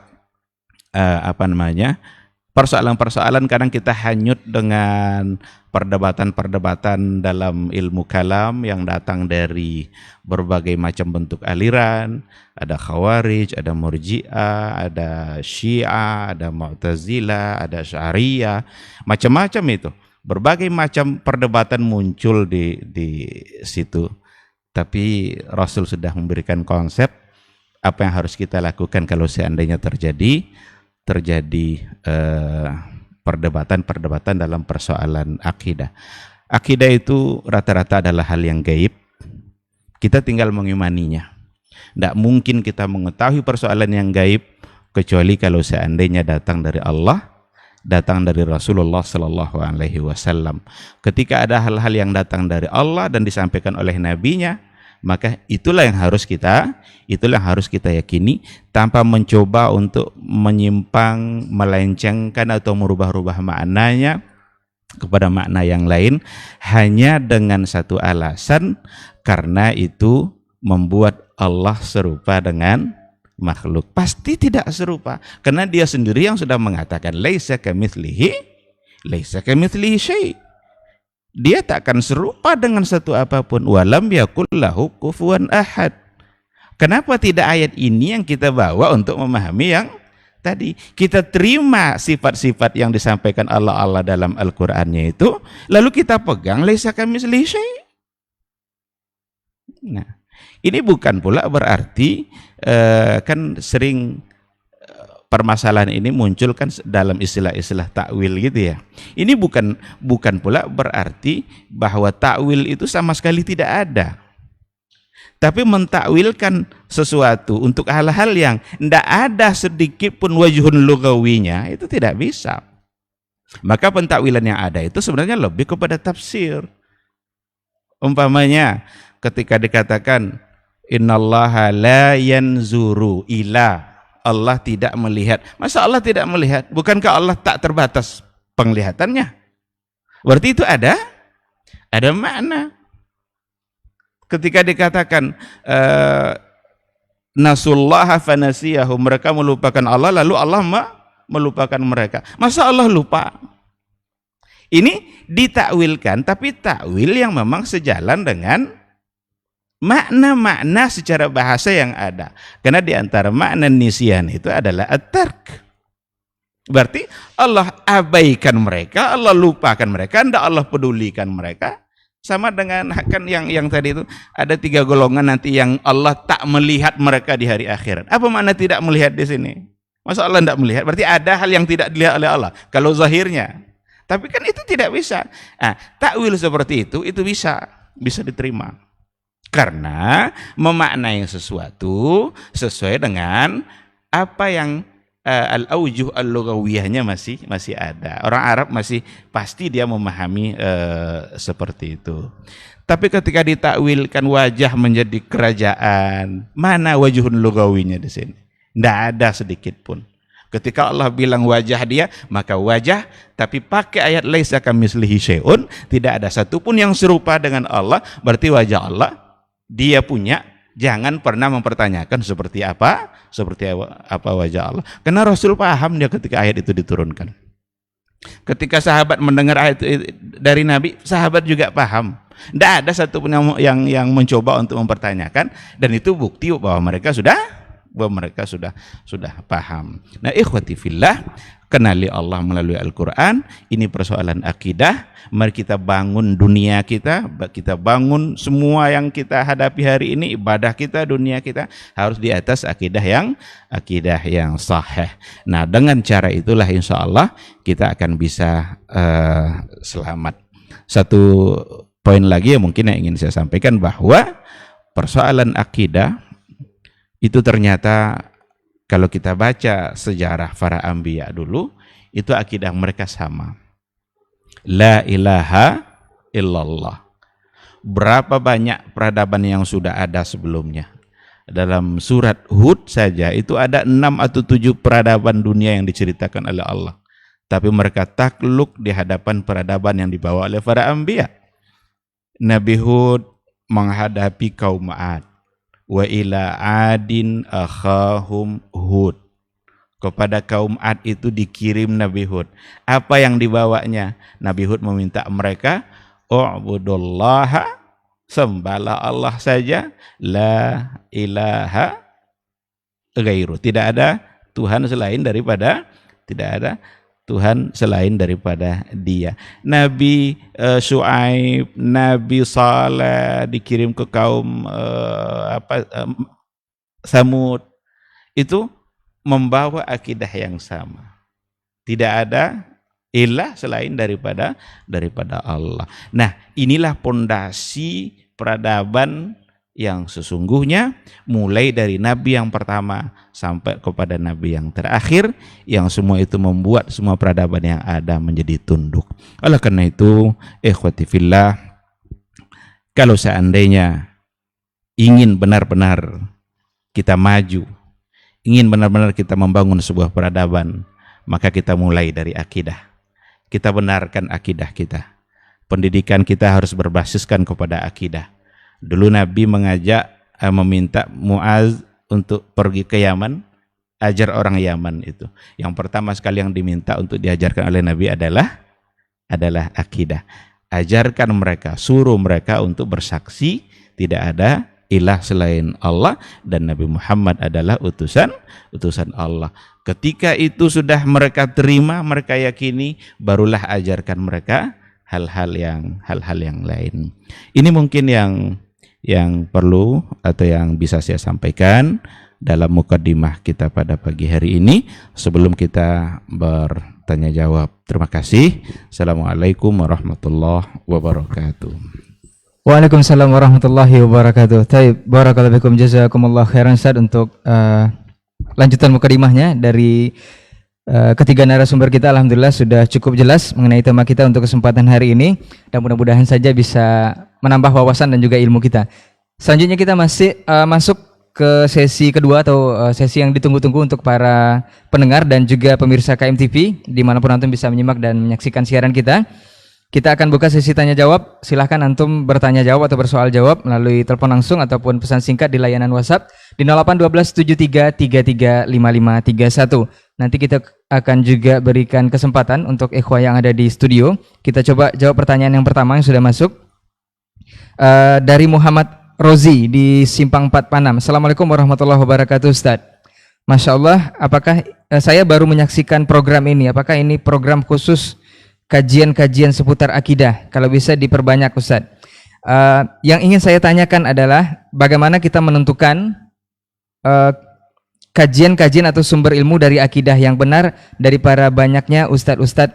persoalan-persoalan. Kadang kita hanyut dengan perdebatan-perdebatan dalam ilmu kalam yang datang dari berbagai macam bentuk aliran. Ada Khawarij, ada Murji'ah, ada Syiah, ada Mu'tazilah, ada Syariah, macam-macam itu. Berbagai macam perdebatan muncul di situ. Tapi Rasul sudah memberikan konsep apa yang harus kita lakukan kalau seandainya terjadi perdebatan dalam persoalan akidah. Akidah itu rata-rata adalah hal yang gaib. Kita tinggal mengimaninya. Tidak mungkin kita mengetahui persoalan yang gaib kecuali kalau seandainya datang dari Allah, datang dari Rasulullah Sallallahu Alaihi Wasallam. Ketika ada hal-hal yang datang dari Allah dan disampaikan oleh nabinya, maka itulah yang harus kita yakini tanpa mencoba untuk menyimpang, melencengkan atau merubah-rubah maknanya kepada makna yang lain hanya dengan satu alasan, karena itu membuat Allah serupa dengan makhluk. Pasti tidak serupa, karena dia sendiri yang sudah mengatakan laisa kamitslihi syai'. Dia tak akan serupa dengan satu apapun. Walam yakul lahu kufuwan ahad. Kenapa tidak ayat ini yang kita bawa untuk memahami yang tadi? Kita terima sifat-sifat yang disampaikan Allah dalam Al-Qur'annya itu, lalu kita pegang laisa kamitslihi syai'. Nah, ini bukan pula berarti kan sering permasalahan ini muncul kan dalam istilah-istilah takwil gitu ya. Ini bukan pula berarti bahwa takwil itu sama sekali tidak ada. Tapi mentakwilkan sesuatu untuk hal-hal yang tidak ada sedikit pun wajhun lugawinya, itu tidak bisa. Maka pentakwilan yang ada itu sebenarnya lebih kepada tafsir. Umpamanya ketika dikatakan innallaha la yanzuru ila, Allah tidak melihat. Masa Allah tidak melihat? Bukankah Allah tak terbatas penglihatannya? Berarti itu ada makna. Ketika dikatakan nasullaha fanasiyahu, mereka melupakan Allah lalu Allah melupakan mereka. Masa Allah lupa? Ini ditakwilkan, tapi takwil yang memang sejalan dengan makna-makna secara bahasa yang ada. Karena di antara makna nisyan itu adalah at-tark. Berarti Allah abaikan mereka, Allah lupakan mereka, tidak Allah pedulikan mereka. Sama dengan kan yang tadi itu ada 3 golongan nanti yang Allah tak melihat mereka di hari akhirat. Apa makna tidak melihat di sini? Masa Allah tidak melihat? Berarti ada hal yang tidak dilihat oleh Allah kalau zahirnya. Tapi kan itu tidak bisa. Nah, takwil seperti itu bisa diterima. Karena memaknai sesuatu sesuai dengan apa yang al-aujuh al-lughawiyahnya masih ada. Orang Arab masih pasti dia memahami seperti itu. Tapi ketika ditakwilkan wajah menjadi kerajaan, mana wajhun lughawinya di sini? Tidak ada sedikit pun. Ketika Allah bilang wajah dia, maka wajah, tapi pakai ayat laisa kamitslihi syai'un, tidak ada satupun yang serupa dengan Allah, berarti wajah Allah dia punya. Jangan pernah mempertanyakan seperti apa wajah Allah. Karena Rasul paham dia ketika ayat itu diturunkan. Ketika sahabat mendengar ayat itu dari Nabi, sahabat juga paham. Tidak ada satupun yang mencoba untuk mempertanyakan, dan itu bukti bahwa mereka sudah paham. Nah, ikhwati fillah, kenali Allah melalui Al-Quran. Ini persoalan akidah. Mari kita bangun dunia kita bangun semua yang kita hadapi hari ini, ibadah kita, dunia kita harus di atas akidah yang sahih. Nah, dengan cara itulah insya Allah kita akan bisa selamat. Satu poin lagi yang mungkin yang ingin saya sampaikan, bahwa persoalan akidah itu ternyata kalau kita baca sejarah para anbiya dulu, itu akidah mereka sama. La ilaha illallah. Berapa banyak peradaban yang sudah ada sebelumnya. Dalam surat Hud saja itu ada 6 atau 7 peradaban dunia yang diceritakan oleh Allah. Tapi mereka takluk di hadapan peradaban yang dibawa oleh para anbiya. Nabi Hud menghadapi kaum 'Ad. Wa ila 'adin akhahum Hud. Kepada kaum 'Ad itu dikirim Nabi Hud. Apa yang dibawanya? Nabi Hud meminta mereka, u'budullaha, sembahlah Allah saja, la ilaha ghairu. Tidak ada Tuhan selain daripada Dia. Nabi Syuaib, Nabi Saleh dikirim ke kaum Samud, itu membawa akidah yang sama. Tidak ada ilah selain daripada Allah. Nah, inilah pondasi peradaban yang sesungguhnya, mulai dari Nabi yang pertama sampai kepada Nabi yang terakhir, yang semua itu membuat semua peradaban yang ada menjadi tunduk. Oleh karena itu, ikhwati fillah, kalau seandainya ingin benar-benar kita maju, ingin benar-benar kita membangun sebuah peradaban, maka kita mulai dari akidah. kita benarkan akidah kita. Pendidikan kita harus berbasiskan kepada akidah. Dulu Nabi meminta Muaz untuk pergi ke Yaman, ajar orang Yaman itu. Yang pertama sekali yang diminta untuk diajarkan oleh Nabi adalah akidah. Ajarkan mereka, suruh mereka untuk bersaksi tidak ada ilah selain Allah dan Nabi Muhammad adalah utusan Allah. Ketika itu sudah mereka terima, mereka yakini, barulah ajarkan mereka hal-hal yang lain. Ini mungkin yang perlu atau yang bisa saya sampaikan dalam mukaddimah kita pada pagi hari ini sebelum kita bertanya jawab. Terima kasih. Assalamualaikum warahmatullahi wabarakatuh. Waalaikumsalam warahmatullahi wabarakatuh. Taib, barakallahu fikum, jazakumullah khairan Ustaz untuk lanjutan mukadimahnya dari ketiga narasumber kita. Alhamdulillah sudah cukup jelas mengenai tema kita untuk kesempatan hari ini dan mudah-mudahan saja bisa menambah wawasan dan juga ilmu kita. Selanjutnya kita masih masuk ke sesi kedua atau sesi yang ditunggu-tunggu untuk para pendengar dan juga pemirsa KMTV dimanapun antum bisa menyimak dan menyaksikan siaran kita. Kita akan buka sesi tanya jawab. Silahkan antum bertanya jawab atau bersoal jawab melalui telepon langsung ataupun pesan singkat di layanan WhatsApp di 081273335531. Nanti kita akan juga berikan kesempatan untuk ikhwah yang ada di studio. Kita coba jawab pertanyaan yang pertama yang sudah masuk dari Muhammad Rozi di Simpang 4 Panam. Assalamualaikum warahmatullahi wabarakatuh Ustaz. Masya Allah, apakah saya baru menyaksikan program ini? Apakah ini program khusus kajian-kajian seputar akidah? Kalau bisa diperbanyak Ustaz. Yang ingin saya tanyakan adalah bagaimana kita menentukan kajian-kajian atau sumber ilmu dari akidah yang benar dari para banyaknya ustadz-ustadz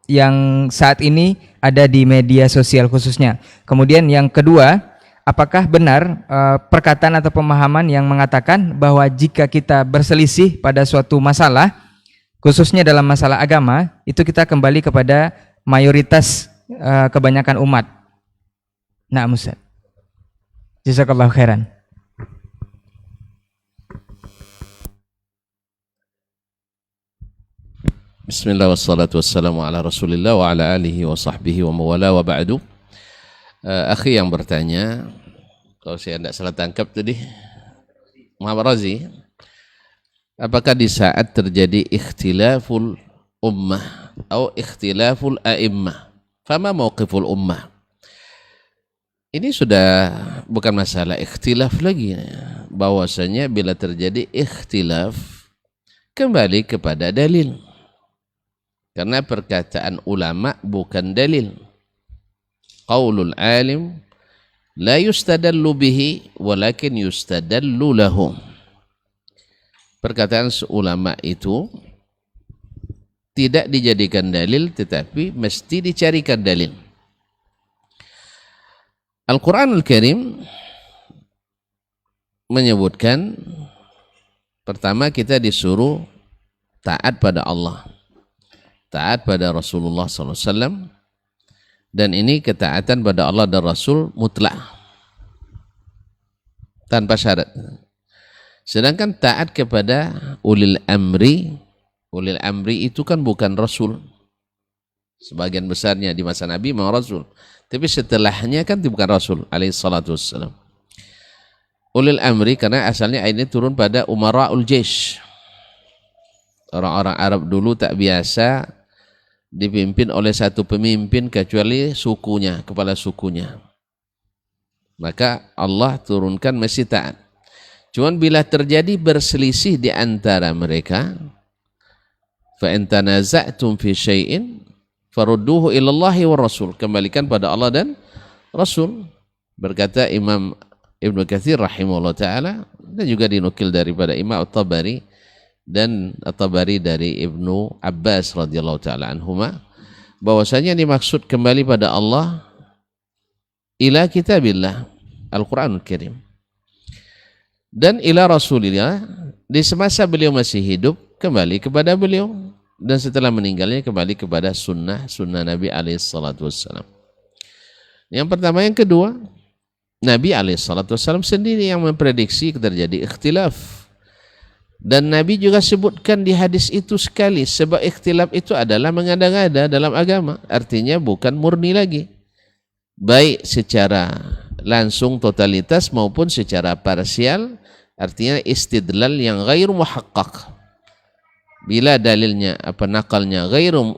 yang saat ini ada di media sosial khususnya. Kemudian yang kedua, apakah benar perkataan atau pemahaman yang mengatakan bahwa jika kita berselisih pada suatu masalah, khususnya dalam masalah agama, itu kita kembali kepada mayoritas kebanyakan umat. Nah, Ustaz. Jazakallahu khairan. Bismillah wassalatu wassalamu ala Rasulillah wa ala alihi wa sahbihi wa mawala wa ba'du. Akhi yang bertanya, kalau saya tidak salah tangkap tadi, Muhammad Razi, apakah di saat terjadi ikhtilaful ummah atau ikhtilaful a'immah, fama mauqiful ummah? Ini sudah bukan masalah ikhtilaf lagi, bahwasanya bila terjadi ikhtilaf kembali kepada dalil. Karena perkataan ulama bukan dalil. Qaulul alim la yustadallu bihi walakin yustadallu lahu. Perkataan ulama itu tidak dijadikan dalil tetapi mesti dicarikan dalil. Al-Quranul Karim menyebutkan pertama kita disuruh taat pada Allah, taat pada Rasulullah SAW, dan ini ketaatan pada Allah dan Rasul mutlak tanpa syarat. Sedangkan taat kepada ulil amri itu kan bukan Rasul. Sebagian besarnya di masa Nabi memang Rasul, tapi setelahnya kan bukan Rasul alaihi salatu wassalam. Ulil amri karena asalnya ayat ini turun pada umara'ul jaish. Orang-orang Arab dulu tak biasa dipimpin oleh satu pemimpin kecuali sukunya, kepala sukunya. Maka Allah turunkan mesti taat. Cuman bila terjadi berselisih di antara mereka, fa in tanaza'tum fi syai'in farudduhu ilallahi wa rasul, kembalikan pada Allah dan Rasul. Berkata Imam Ibnu Katsir rahimahullah ta'ala, dan juga dinukil daripada Imam At-Tabari dan At-Tabari dari Ibnu Abbas radhiyallahu ta'ala anhuma, bahwasanya dimaksud kembali pada Allah ila kitabillah Al-Quranul Karim dan ila Rasulillah, di semasa beliau masih hidup kembali kepada beliau, dan setelah meninggalnya kembali kepada sunnah Nabi alaihissalam. Yang pertama. Yang kedua, Nabi alaihissalam sendiri yang memprediksi terjadi ikhtilaf Dan Nabi juga sebutkan di hadis itu sekali, sebab ikhtilaf itu adalah mengada-ngada dalam agama, artinya bukan murni lagi, baik secara langsung totalitas maupun secara parsial, artinya istidlal yang ghairu muhaqqaq. Bila dalilnya nakalnya ghairu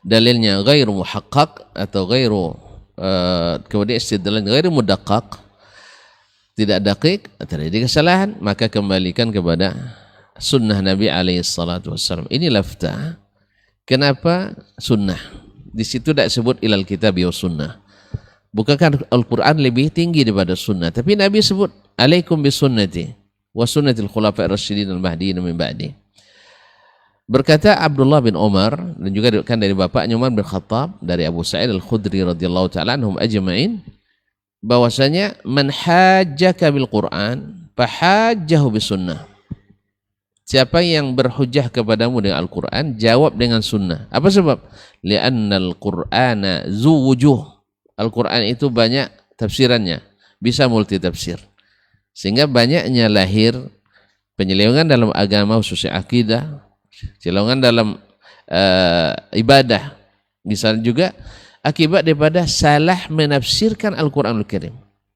dalilnya ghairu muhaqqaq atau ghairu kemudian istidlal ghairu mudaqqaq, tidak dakik, terjadi kesalahan, maka kembalikan kepada sunnah Nabi SAW. Ini lafta. Kenapa sunnah? Di situ tidak sebut ilal kitab wa sunnah. Bukankah Al-Quran lebih tinggi daripada sunnah? Tapi Nabi sebut alaikum bi sunnati wa sunnatil khulafa'ir rasyidin al-mahdiyyin min ba'di. Berkata Abdullah bin Umar, dan juga kan dari bapaknya Umar bin Khattab, dari Abu Sa'id al-Khudri radhiyallahu ta'ala anhum ajma'in, bahwasanya man hajjaka bil Quran fahajjahu bis sunnah. Siapa yang berhujjah kepadamu dengan Al-Quran, jawab dengan sunnah. Apa sebab? Li'annal Qur'ana zu wujuh. Al-Quran itu banyak tafsirannya, bisa multi tafsir. Sehingga banyaknya lahir penyelewengan dalam agama, khususnya akidah, penyelewengan dalam ibadah. Misalnya juga akibat daripada salah menafsirkan Al-Quranul Karim.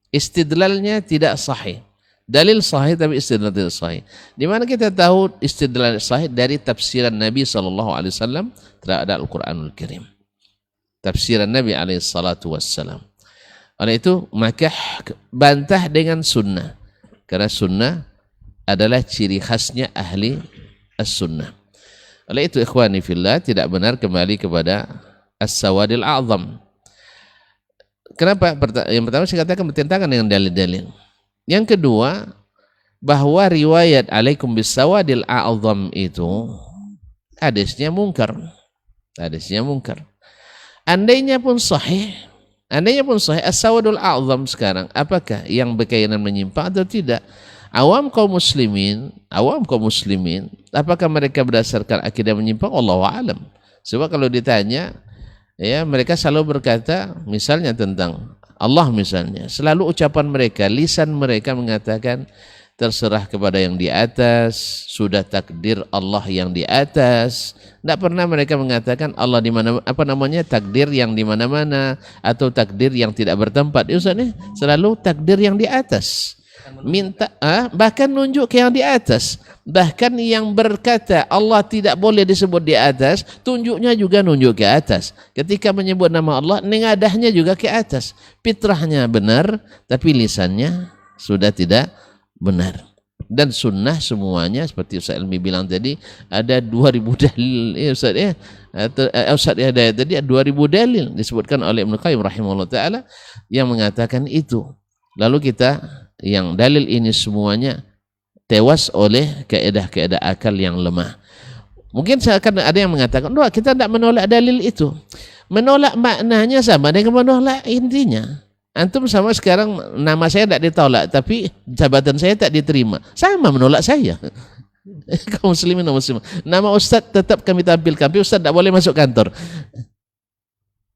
Istidlalnya tidak sahih. Dalil sahih tapi istidlal tidak sahih. Di mana kita tahu istidlal sahih? Dari tafsiran Nabi SAW terhadap Al-Quranul Karim. Tafsiran Nabi SAW. Oleh itu maka bantah dengan sunnah. Karena sunnah adalah ciri khasnya ahli as-sunnah. Oleh itu ikhwani fillah, tidak benar kembali kepada as-sawadil a'zam. Kenapa? Yang pertama saya katakan bertentangan dengan dalil-dalil. Yang kedua, bahwa riwayat alaikum bis-sawadil a'zam itu hadisnya mungkar. Hadisnya mungkar. Andainya pun sahih as-sawadul a'zam sekarang, apakah yang berkaitan menyimpang atau tidak? Awam kaum muslimin, apakah mereka berdasarkan akidah menyimpang? Wallahu a'lam. Sebab kalau ditanya, ya, mereka selalu berkata misalnya tentang Allah misalnya, selalu ucapan mereka, lisan mereka mengatakan terserah kepada yang di atas, sudah takdir Allah yang di atas. Tidak pernah mereka mengatakan Allah di mana, takdir yang di mana-mana atau takdir yang tidak bertempat. Ya, Ustaz, selalu takdir yang di atas. Minta bahkan nunjuk ke yang di atas. Bahkan yang berkata Allah tidak boleh disebut di atas, tunjuknya juga nunjuk ke atas. Ketika menyebut nama Allah, nengadahnya juga ke atas. Fitrahnya benar, tapi lisannya sudah tidak benar. Dan sunnah semuanya seperti Ustaz Ilmi bilang tadi, ada 2000 dalil ya Ustaz ya. Ustaz ya tadi ada 2000 dalil disebutkan oleh Ibnu Qayyim rahimahullah taala yang mengatakan itu. Lalu kita yang dalil ini semuanya tewas oleh kaedah-kaedah akal yang lemah. Mungkin akan ada yang mengatakan, "Doa, kita tidak menolak dalil itu." Menolak maknanya sama dengan menolak intinya. Antum sama sekarang nama saya tidak ditolak, tapi jabatan saya tak diterima. Sama menolak saya. Kaum muslimin dan muslimah. Nama ustaz tetap kami tampilkan, tapi ustaz tidak boleh masuk kantor.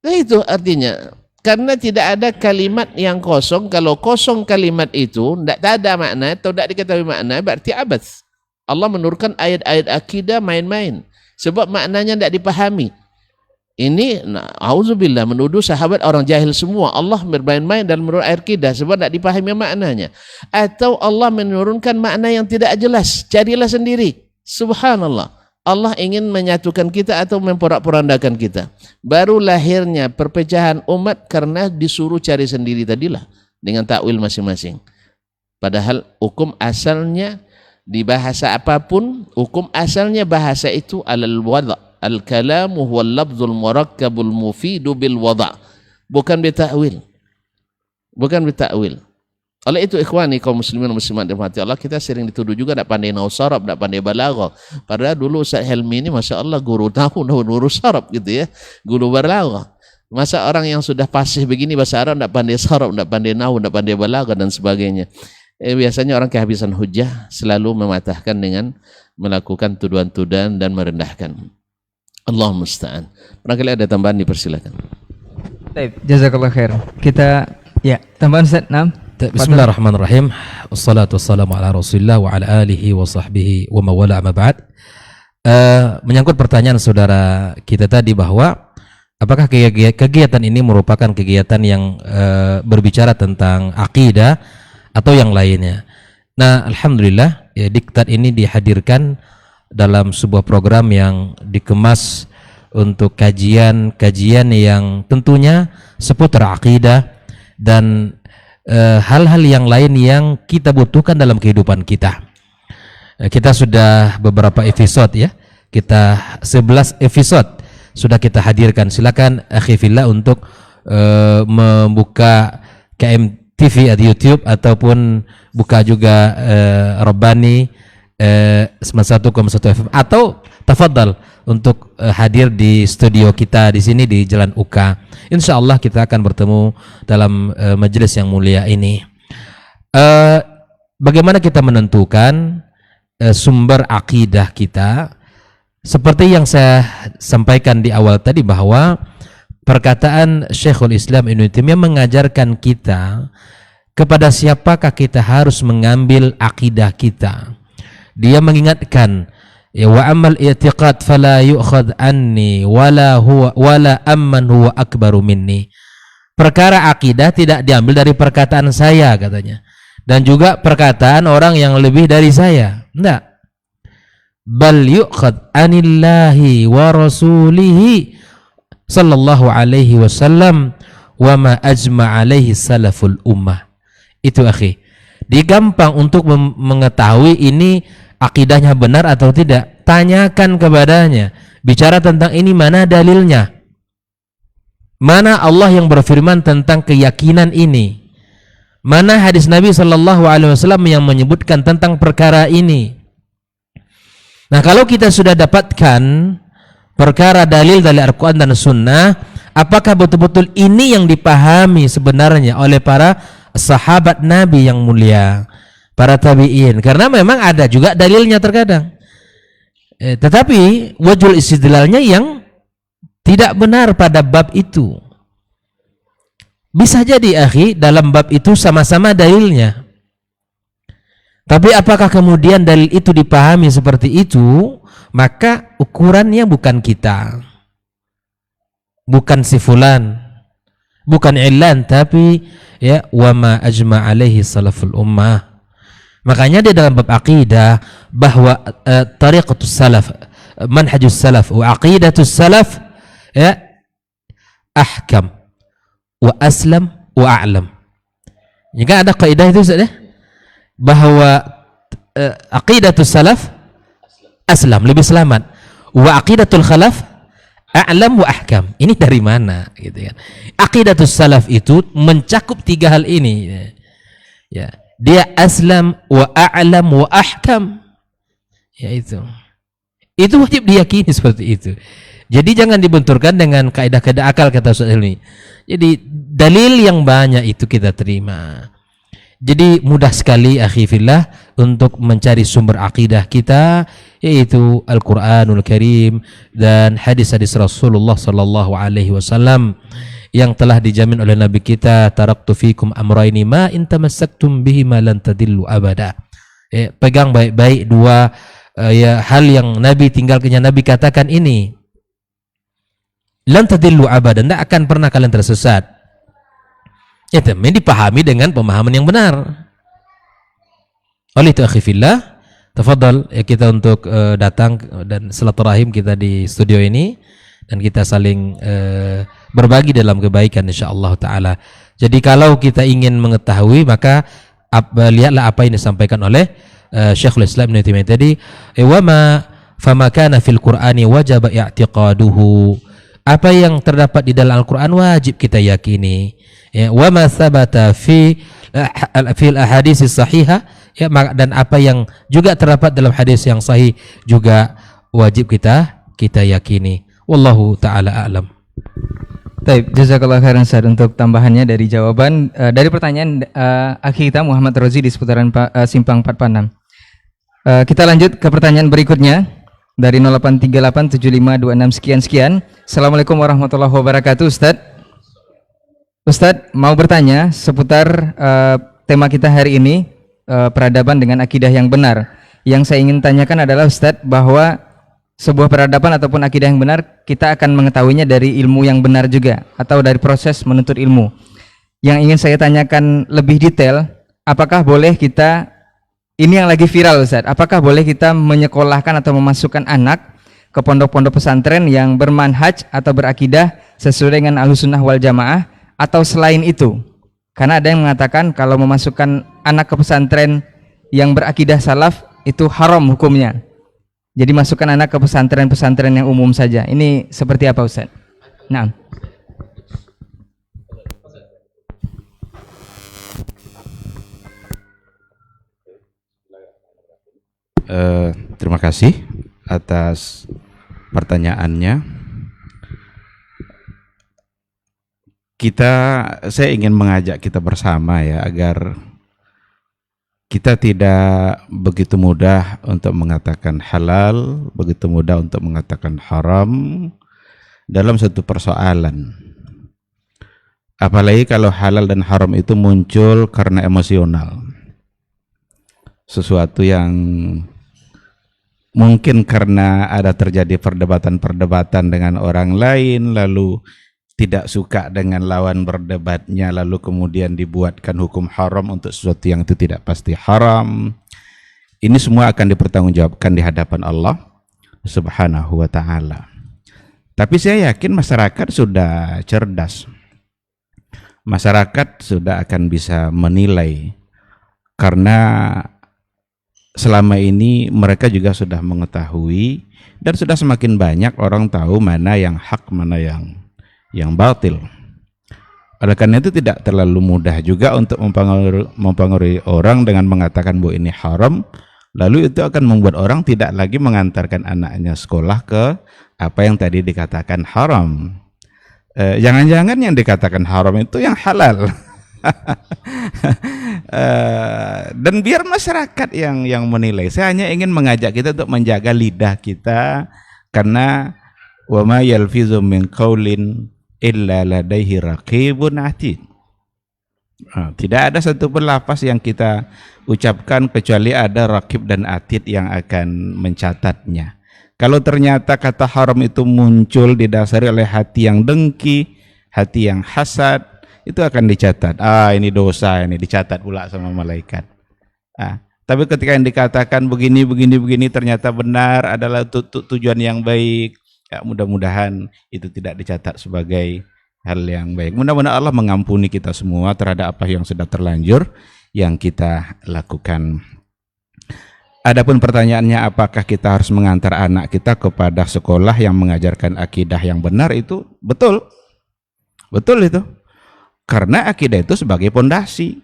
Nah itu artinya, karena tidak ada kalimat yang kosong. Kalau kosong kalimat itu, tidak ada makna atau tidak diketahui makna, berarti abats. Allah menurunkan ayat-ayat akidah main-main. Sebab maknanya tidak dipahami. Ini, auzubillah, menuduh sahabat orang jahil semua. Allah bermain-main dalam menurut ayat akidah sebab tidak dipahami maknanya. Atau Allah menurunkan makna yang tidak jelas. Carilah sendiri. Subhanallah. Allah ingin menyatukan kita atau memporak-porandakan kita. Baru lahirnya perpecahan umat karena disuruh cari sendiri tadilah dengan takwil masing-masing. Padahal hukum asalnya di bahasa apapun, hukum asalnya bahasa itu alal wada'. Al-kalamu huwal lafzul murakkabul mufidu bil wada'. Bukan bitakwil. Bukan bitakwil. Oleh itu ikhwani kaum muslimin dan muslimat dirahmati Allah, kita sering dituduh juga tidak pandai nahwu saraf, tidak pandai balaghah. Padahal dulu Ustaz Helmi ini Masya Allah guru nahwu saraf gitu ya, guru balaghah. Masa orang yang sudah fasih begini bahasa Arab tidak pandai saraf, tidak pandai nahwu, tidak pandai balaghah dan sebagainya. Biasanya orang kehabisan hujah selalu mematahkan dengan melakukan tuduhan-tuduhan dan merendahkan. Allah musta'an. Barangkali ada tambahan, dipersilakan. Baik, jazakallah khair. Kita ya tambahan Ustaz. Nah, Bismillahirrahmanirrahim. Wassalatu wassalamu ala Rasulillah wa ala alihi wa sahbihi wa mawala amma ba'd. Menyangkut pertanyaan saudara kita tadi bahwa apakah kegiatan ini merupakan kegiatan yang berbicara tentang akidah atau yang lainnya. Nah, alhamdulillah ya, diktat ini dihadirkan dalam sebuah program yang dikemas untuk kajian-kajian yang tentunya seputar akidah dan hal-hal yang lain yang kita butuhkan dalam kehidupan kita. Kita sudah beberapa episode ya, kita 11 episode sudah kita hadirkan. Silakan akhi fillah untuk membuka KMTV di YouTube ataupun buka juga Rabbani 91,1 FM atau tafadhal untuk hadir di studio kita di sini di Jalan UK. Insyaallah kita akan bertemu dalam majelis yang mulia ini. Bagaimana kita menentukan sumber akidah kita? Seperti yang saya sampaikan di awal tadi bahwa perkataan Syekhul Islam Ibnu Taimiyah mengajarkan kita kepada siapakah kita harus mengambil akidah kita. Dia mengingatkan, ya wa amal i'tiqad fala yu'khad anni wala amman huwa akbaru minni. Perkara akidah tidak diambil dari perkataan saya katanya, dan juga perkataan orang yang lebih dari saya. Enggak. Bal yu'khad anillahi wa rasulihi sallallahu alaihi wasallam wa ma ajma' alaihi salaful ummah. Itu akhi. Dia gampang untuk mengetahui ini akidahnya benar atau tidak. Tanyakan kepadanya. Bicara tentang ini, mana dalilnya? Mana Allah yang berfirman tentang keyakinan ini? Mana hadis Nabi sallallahu alaihi wasallam yang menyebutkan tentang perkara ini? Nah, kalau kita sudah dapatkan perkara dalil dari Al-Quran dan Sunnah, apakah betul-betul ini yang dipahami sebenarnya oleh para sahabat Nabi yang mulia, para tabi'in? Karena memang ada juga dalilnya terkadang, tetapi wajhul istidlalnya yang tidak benar pada bab itu. Bisa jadi akhi dalam bab itu sama-sama dalilnya, tapi apakah kemudian dalil itu dipahami seperti itu? Maka ukurannya bukan kita, bukan si fulan, bukan ilan, tapi ya wa ma ajma' alaihi salaful ummah. Makanya di dalam bab akidah bahwa tariqatus salaf, manhajus salaf wa aqidatus salaf ya ahkam wa aslam wa a'lam. Jika ada kaidah itu Ustaz ya, bahwa aqidatus salaf aslam, lebih selamat, wa aqidatul khalaf a'lam wa ahkam. Ini dari mana gitu kan? Aqidatus salaf itu mencakup tiga hal ini. Ya, dia aslam wa a'lam wa ahkam. Ya itu wajib diyakini seperti itu. Jadi jangan dibenturkan dengan kaidah-kaidah akal, kata Ustaz Hilmi. Jadi dalil yang banyak itu kita terima. Jadi mudah sekali akhi fillah untuk mencari sumber akidah kita, yaitu Al-Quranul Karim dan hadis-hadis Rasulullah sallallahu alaihi wasallam yang telah dijamin oleh Nabi kita, taraktu fikum amraini ma in tamassaktum bihima lan tadillu abada. Pegang baik-baik dua hal yang Nabi tinggalkannya. Nabi katakan ini, lan tadillu abada, tidak akan pernah kalian tersesat. Ya, ini dipahami dengan pemahaman yang benar. Oleh itu akhi fillah, tafadhal ya kita untuk datang dan silaturahim kita di studio ini, dan kita saling berbagi dalam kebaikan insyaallah taala. Jadi kalau kita ingin mengetahui, maka lihatlah apa yang disampaikan oleh Syekhul Islam Ibnu Taimiyah tadi, wa ma fama kana fil Qur'ani wajaba i'tiqaduhu. Apa yang terdapat di dalam Al-Qur'an wajib kita yakini. Ya, wa ma thabata fil ahadits sahihah, ya, dan apa yang juga terdapat dalam hadis yang sahih juga wajib kita yakini. Wallahu taala a'lam. Baik, jazakallah khairan Ustaz untuk tambahannya dari jawaban dari pertanyaan akhi kita Muhammad Rozi di seputaran Simpang 456. Kita lanjut ke pertanyaan berikutnya dari 08387526 sekian. Assalamualaikum warahmatullahi wabarakatuh Ustaz. Ustaz mau bertanya seputar tema kita hari ini, peradaban dengan akidah yang benar. Yang saya ingin tanyakan adalah Ustadz, bahwa sebuah peradaban ataupun akidah yang benar kita akan mengetahuinya dari ilmu yang benar juga, atau dari proses menuntut ilmu. Yang ingin saya tanyakan lebih detail, apakah boleh kita, ini yang lagi viral Ustadz, apakah boleh kita menyekolahkan atau memasukkan anak ke pondok-pondok pesantren yang bermanhaj atau berakidah sesuai dengan Ahlussunnah wal Jamaah, atau selain itu? Karena ada yang mengatakan kalau memasukkan anak ke pesantren yang berakidah salaf itu haram hukumnya. Jadi masukkan anak ke pesantren-pesantren yang umum saja. Ini seperti apa Ustaz? Nah. Terima kasih atas pertanyaannya. Saya ingin mengajak kita bersama ya, agar kita tidak begitu mudah untuk mengatakan halal, begitu mudah untuk mengatakan haram dalam satu persoalan. Apalagi kalau halal dan haram itu muncul karena emosional. Sesuatu yang mungkin karena ada terjadi perdebatan-perdebatan dengan orang lain, lalu tidak suka dengan lawan berdebatnya, lalu kemudian dibuatkan hukum haram untuk sesuatu yang itu tidak pasti haram. Ini semua akan dipertanggungjawabkan di hadapan Allah Subhanahu wa ta'ala. Tapi saya yakin masyarakat sudah cerdas. Masyarakat sudah akan bisa menilai, karena selama ini mereka juga sudah mengetahui, dan sudah semakin banyak orang tahu mana yang hak, mana yang batil. Oleh karena itu tidak terlalu mudah juga untuk mempengaruhi orang dengan mengatakan bahwa ini haram, lalu itu akan membuat orang tidak lagi mengantarkan anaknya sekolah ke apa yang tadi dikatakan haram. Jangan-jangan yang dikatakan haram itu yang halal. Dan biar masyarakat yang menilai. Saya hanya ingin mengajak kita untuk menjaga lidah kita, karena wa ma yalfizu min qaulin illa ladaihi raqibun atid. Tidak ada satu pun lafaz yang kita ucapkan kecuali ada raqib dan atid yang akan mencatatnya. Kalau ternyata kata haram itu muncul didasari oleh hati yang dengki, hati yang hasad, itu akan dicatat. Ini dosa, ini dicatat pula sama malaikat. Tapi ketika yang dikatakan begini ternyata benar, adalah tujuan yang baik, ya, mudah-mudahan itu tidak dicatat sebagai hal yang baik. Mudah-mudahan Allah mengampuni kita semua terhadap apa yang sudah terlanjur yang kita lakukan. Adapun pertanyaannya, apakah kita harus mengantar anak kita kepada sekolah yang mengajarkan akidah yang benar, itu betul. Betul itu. Karena akidah itu sebagai pondasi.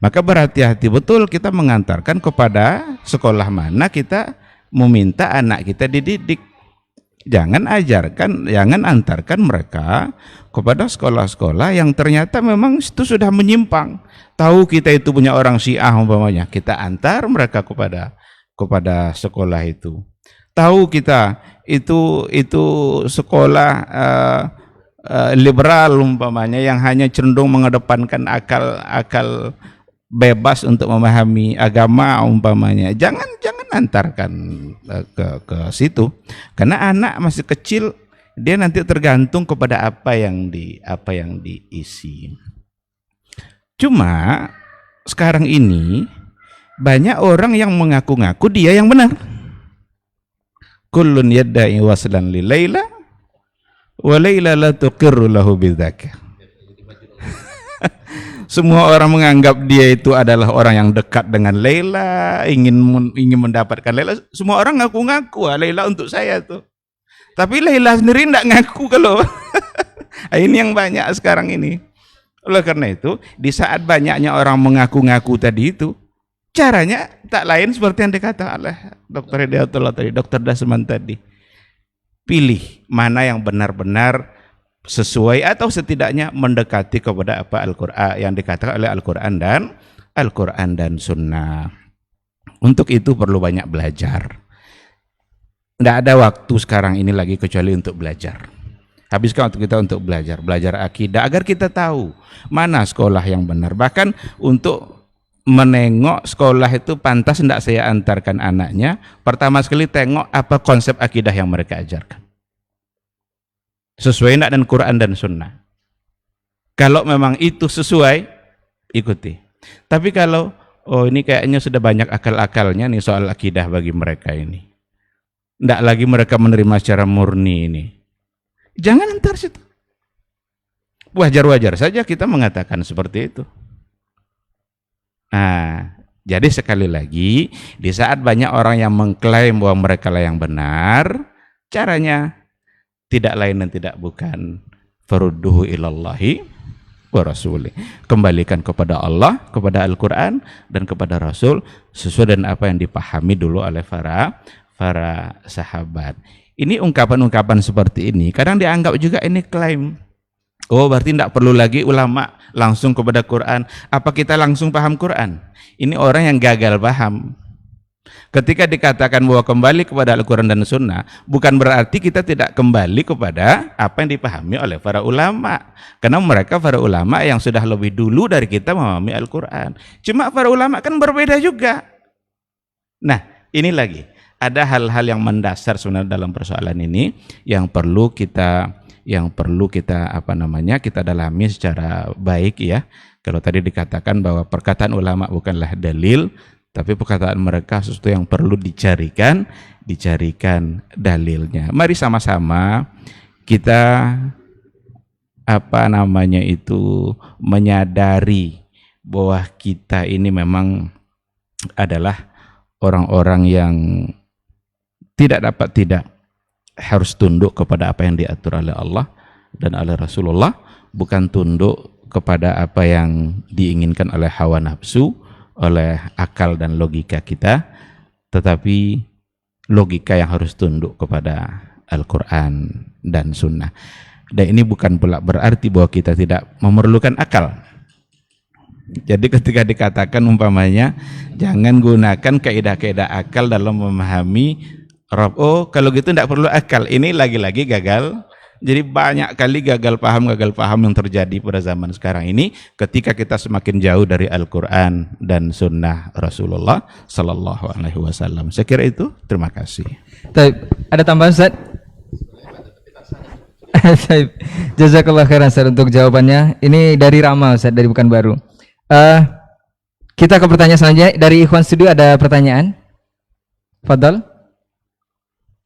Maka berhati-hati betul kita mengantarkan kepada sekolah mana kita meminta anak kita dididik. Jangan antarkan mereka kepada sekolah-sekolah yang ternyata memang itu sudah menyimpang. Tahu kita itu punya orang Syiah umpamanya, kita antar mereka kepada sekolah itu. Tahu kita itu sekolah liberal umpamanya, yang hanya cenderung mengedepankan akal bebas untuk memahami agama umpamanya, jangan antarkan ke situ, karena anak masih kecil, dia nanti tergantung kepada apa yang diisi. Cuma sekarang ini banyak orang yang mengaku-ngaku dia yang benar. Kullun yadda'i waslan li Laila wa Laila la tuqirru lahu bidzaka. Semua orang menganggap dia itu adalah orang yang dekat dengan Laila, ingin mendapatkan Laila. Semua orang ngaku-ngaku, Laila untuk saya tuh. Tapi Laila sendiri tidak ngaku kalau. Ini yang banyak sekarang ini. Oleh karena itu, di saat banyaknya orang mengaku-ngaku tadi itu, caranya tak lain seperti yang dikatakan oleh Dr. Hidayatullah tadi, Dr. Dasman tadi. Pilih mana yang benar-benar sesuai atau setidaknya mendekati kepada apa Al-Qur'an yang dikatakan oleh Al-Qur'an dan Sunnah. Untuk itu perlu banyak belajar. Tidak ada waktu sekarang ini lagi kecuali untuk belajar. Habiskan waktu kita untuk belajar akidah agar kita tahu mana sekolah yang benar. Bahkan untuk menengok sekolah itu pantas tidak saya antarkan anaknya, pertama sekali tengok apa konsep akidah yang mereka ajarkan. Sesuai tidak dengan Quran dan Sunnah. Kalau memang itu sesuai, ikuti. Tapi kalau, oh ini kayaknya sudah banyak akal-akalnya nih soal akidah bagi mereka ini. Tidak lagi mereka menerima secara murni ini. Jangan antar situ. Wajar-wajar saja kita mengatakan seperti itu. Nah, jadi sekali lagi, di saat banyak orang yang mengklaim bahwa mereka lah yang benar, caranya tidak lain dan tidak bukan farudduhu ilallahi wa rasuli. Kembalikan kepada Allah, kepada Al-Quran, dan kepada Rasul, sesuai dengan apa yang dipahami dulu oleh para sahabat. Ini ungkapan-ungkapan seperti ini kadang dianggap juga ini klaim. Oh, berarti tidak perlu lagi ulama langsung kepada Quran. Apa kita langsung paham Quran? Ini orang yang gagal paham. Ketika dikatakan bahwa kembali kepada Al-Quran dan Sunnah, bukan berarti kita tidak kembali kepada apa yang dipahami oleh para ulama. Karena mereka para ulama yang sudah lebih dulu dari kita memahami Al-Quran. Cuma para ulama kan berbeda juga. Nah, ini lagi. Ada hal-hal yang mendasar sebenarnya dalam persoalan ini yang perlu kita kita dalami secara baik ya. Kalau tadi dikatakan bahwa perkataan ulama bukanlah dalil, tapi perkataan mereka sesuatu yang perlu dicarikan dalilnya. Mari sama-sama kita menyadari bahwa kita ini memang adalah orang-orang yang tidak harus tunduk kepada apa yang diatur oleh Allah dan oleh Rasulullah, bukan tunduk kepada apa yang diinginkan oleh hawa nafsu, oleh akal dan logika kita, tetapi logika yang harus tunduk kepada Al-Quran dan Sunnah. Dan ini bukan pula berarti bahwa kita tidak memerlukan akal. Jadi ketika dikatakan umpamanya jangan gunakan kaidah-kaidah akal dalam memahami Rabb, oh kalau gitu tidak perlu akal, ini lagi-lagi gagal. Jadi banyak kali gagal paham yang terjadi pada zaman sekarang ini ketika kita semakin jauh dari Al-Quran dan Sunnah Rasulullah Sallallahu Alaihi Wasallam. Saya kira itu. Terima kasih. Ada tambahan Ustaz? Jazakallah khairan Ustaz untuk jawabannya. Ini dari Rama Ustaz, dari Pekanbaru. Kita ke pertanyaan selanjutnya. Dari Ikhwan Studio ada pertanyaan? Fadal?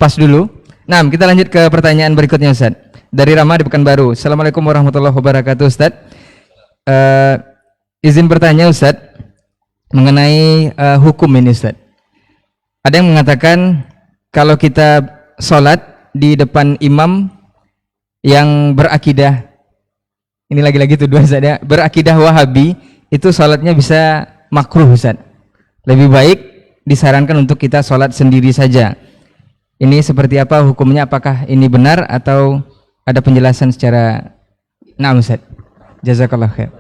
Pas dulu. Nah, kita lanjut ke pertanyaan berikutnya Ustaz. Dari Rama di Pekanbaru. Assalamualaikum warahmatullahi wabarakatuh Ustaz. Izin bertanya Ustaz mengenai hukum ini Ustaz. Ada yang mengatakan kalau kita sholat di depan imam yang berakidah, ini lagi-lagi tuduhan Ustaz ya, berakidah Wahabi, itu sholatnya bisa makruh Ustaz. Lebih baik disarankan untuk kita sholat sendiri saja. Ini seperti apa hukumnya? Apakah ini benar atau ada penjelasan secara Ustaz? Jazakallah khair.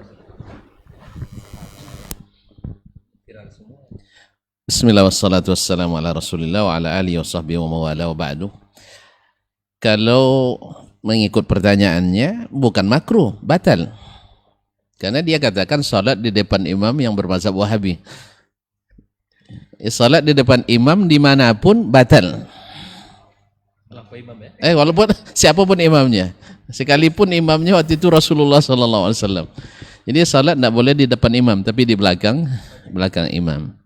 Bismillah wassalatu wassalamu ala Rasulillah wa ala alihi wa sahbihi wa mawala wa ba'du. Kalau mengikut pertanyaannya bukan makruh, batal. Karena dia katakan salat di depan imam yang bermazhab Wahabi. Salat di depan imam dimanapun batal. Walaupun siapapun imamnya, sekalipun imamnya waktu itu Rasulullah SAW. Jadi salat tidak boleh di depan imam, tapi di belakang imam.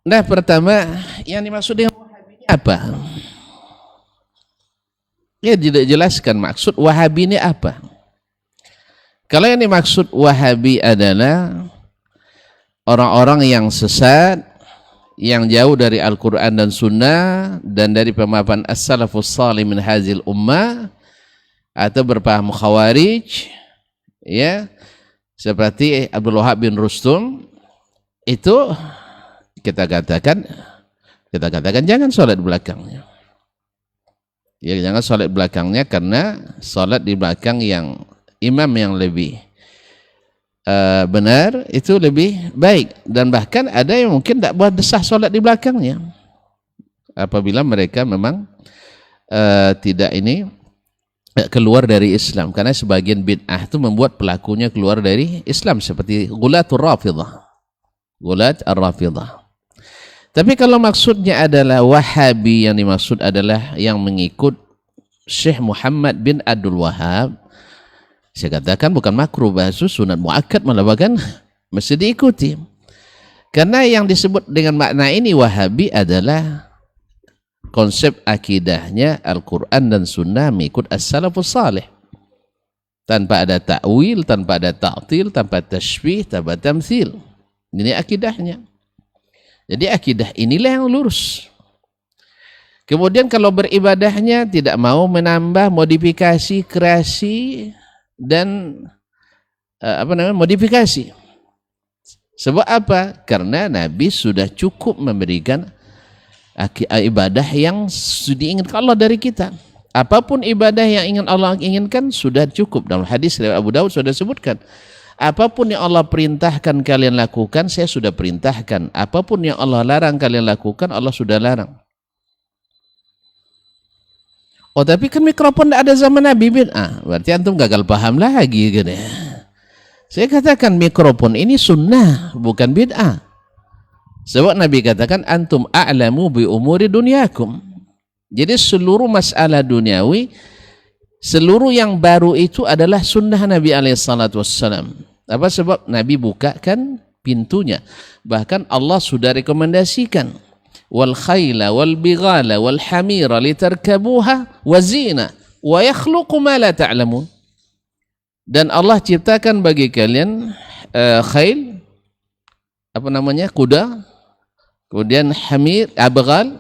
Nah, pertama yang dimaksud dengan Wahabi ini apa? Ya tidak jelaskan maksud Wahabi ini apa. Kalau yang dimaksud Wahabi adalah orang-orang yang sesat, yang jauh dari Al-Quran dan Sunnah dan dari pemahaman as-salafus salih min hazil ummah, atau berpaham Khawarij ya, seperti Abdul Wahab bin Rustum, itu kita katakan jangan sholat di belakangnya ya, jangan sholat di belakangnya, karena sholat di belakang yang imam yang lebih benar itu lebih baik, dan bahkan ada yang mungkin tidak buat desah sholat di belakangnya apabila mereka memang tidak keluar dari Islam, karena sebagian bid'ah itu membuat pelakunya keluar dari Islam, seperti Ghulatur Rafidhah Gulat ar-Rafidhah. Tapi kalau maksudnya adalah Wahabi, yang dimaksud adalah yang mengikut Syekh Muhammad bin Abdul Wahab, saya katakan bukan makruh, bahasa sunat muakkad malah bahkan mesti diikuti. Karena yang disebut dengan makna ini Wahabi adalah konsep akidahnya Al-Quran dan Sunnah mengikut as-salafus salih, tanpa ada ta'wil, tanpa ada ta'til, tanpa tashbih, tanpa tamthil. Ini akidahnya. Jadi akidah inilah yang lurus. Kemudian kalau beribadahnya tidak mau menambah modifikasi, kreasi dan modifikasi. Sebab apa? Karena Nabi sudah cukup memberikan ibadah yang diinginkan Allah dari kita. Apapun ibadah yang ingin Allah inginkan sudah cukup. Dalam hadis dari Abu Daud sudah sebutkan, apapun yang Allah perintahkan kalian lakukan, saya sudah perintahkan. Apapun yang Allah larang kalian lakukan, Allah sudah larang. Oh, tapi kan mikrofon tidak ada zaman Nabi bid'ah. Berarti antum gagal paham lagi gitu ya. Saya katakan mikrofon ini sunnah, bukan bid'ah. Sebab Nabi katakan antum a'lamu bi umuri dunyakum. Jadi seluruh masalah duniawi, seluruh yang baru itu adalah sunnah Nabi SAW. Apa sebab? Nabi bukakan pintunya. Bahkan Allah sudah rekomendasikan, wal khayla wal bighala wal hamira litarkabuha wa zina wa yakhluqu ma la ta'lamun. Dan Allah ciptakan bagi kalian khayl, kuda, kemudian hamir, abghal,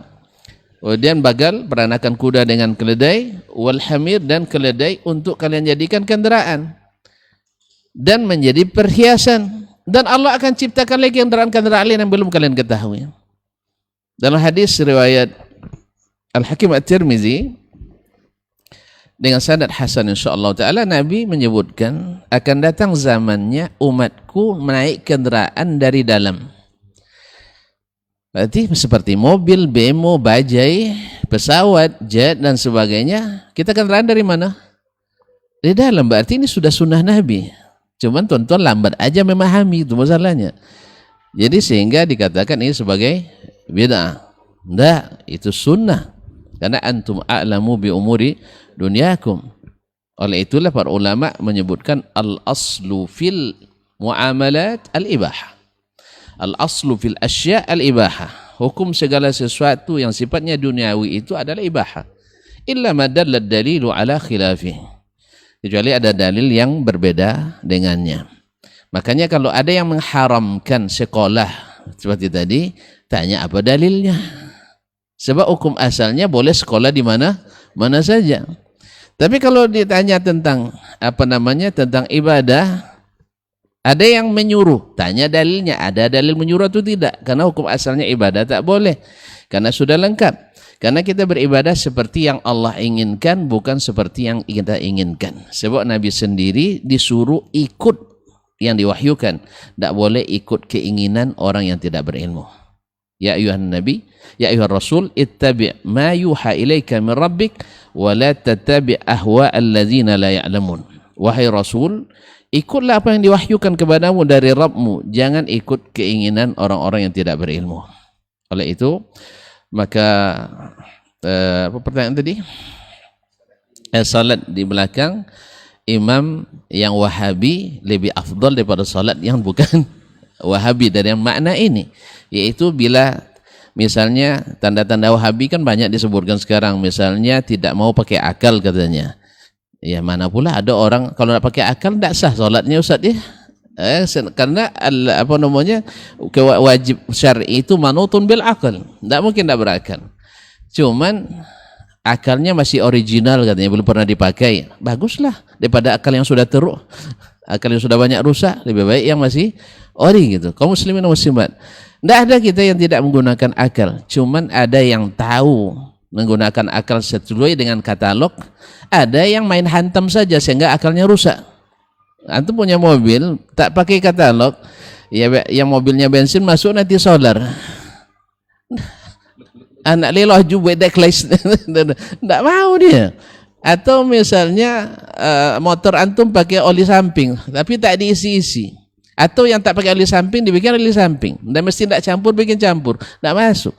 kemudian bagal, peranakan kuda dengan keledai, wal hamir, dan keledai untuk kalian jadikan kendaraan dan menjadi perhiasan. Dan Allah akan ciptakan lagi kendaraan-kendaraan lain yang belum kalian ketahui. Dalam hadis riwayat Al-Hakim At-Tirmizi dengan sanad hasan insyaallah taala, Nabi menyebutkan akan datang zamannya umatku menaik kendaraan dari dalam. Berarti seperti mobil, bemo, bajai, pesawat, jet dan sebagainya. Kita kendaraan dari mana? Dari dalam. Berarti ini sudah sunnah Nabi. Cuman tuan-tuan lambat aja memahami, itu masalahnya. Jadi sehingga dikatakan ini sebagai bid'ah. Enggak, itu sunnah. Karena antum a'lamu bi umuri dunyakum. Oleh itulah para ulama menyebutkan al-aslu fil muamalat al-ibahah. Al-aslu fil asya' al-ibahah. Hukum segala sesuatu yang sifatnya duniawi itu adalah ibahah. Illa ma dalla dalilu ala khilafih. Kecuali ada dalil yang berbeda dengannya. Makanya kalau ada yang mengharamkan sekolah seperti tadi, tanya apa dalilnya. Sebab hukum asalnya boleh sekolah di mana saja. Tapi kalau ditanya tentang tentang ibadah, ada yang menyuruh, tanya dalilnya, ada dalil menyuruh atau tidak? Karena hukum asalnya ibadah tak boleh, karena sudah lengkap. Karena kita beribadah seperti yang Allah inginkan, bukan seperti yang kita inginkan. Sebab Nabi sendiri disuruh ikut yang diwahyukan, tak boleh ikut keinginan orang yang tidak berilmu. Ya ayuhan nabi, ya ayuhan rasul, ittabi' ma yuha ilaika min rabbik wa la tattabi' ahwa alladzina la ya'lamun. Wahai rasul, ikutlah apa yang diwahyukan kepadamu dari Rabbmu, jangan ikut keinginan orang-orang yang tidak berilmu. Oleh itu, maka apa pertanyaan tadi? Salat di belakang imam yang Wahabi lebih afdal daripada salat yang bukan Wahabi. Dari yang makna ini, yaitu bila misalnya tanda-tanda Wahabi kan banyak disebutkan sekarang, misalnya tidak mau pakai akal katanya. Ya mana pula ada orang kalau nak pakai akal tidak sah salatnya Ustaz ya. Karena wajib syar'i itu manutun bil akal, tidak mungkin tidak berakal. Cuman akalnya masih original katanya, belum pernah dipakai. Baguslah daripada akal yang sudah teruk, akal yang sudah banyak rusak, lebih baik yang masih ori gitu. Kaum muslimin dan muslimat, tidak ada kita yang tidak menggunakan akal. Cuman ada yang tahu menggunakan akal sesuai dengan katalog, ada yang main hantam saja sehingga akalnya rusak. Antum punya mobil tak pakai katalog, ya yang mobilnya bensin masuk nanti solar. Anak lelah juga dekles, tidak mau dia. Atau misalnya motor antum pakai oli samping, tapi tak diisi-isi. Atau yang tak pakai alif samping dibikin alif samping. Dan mesti tidak campur bikin campur, tidak masuk.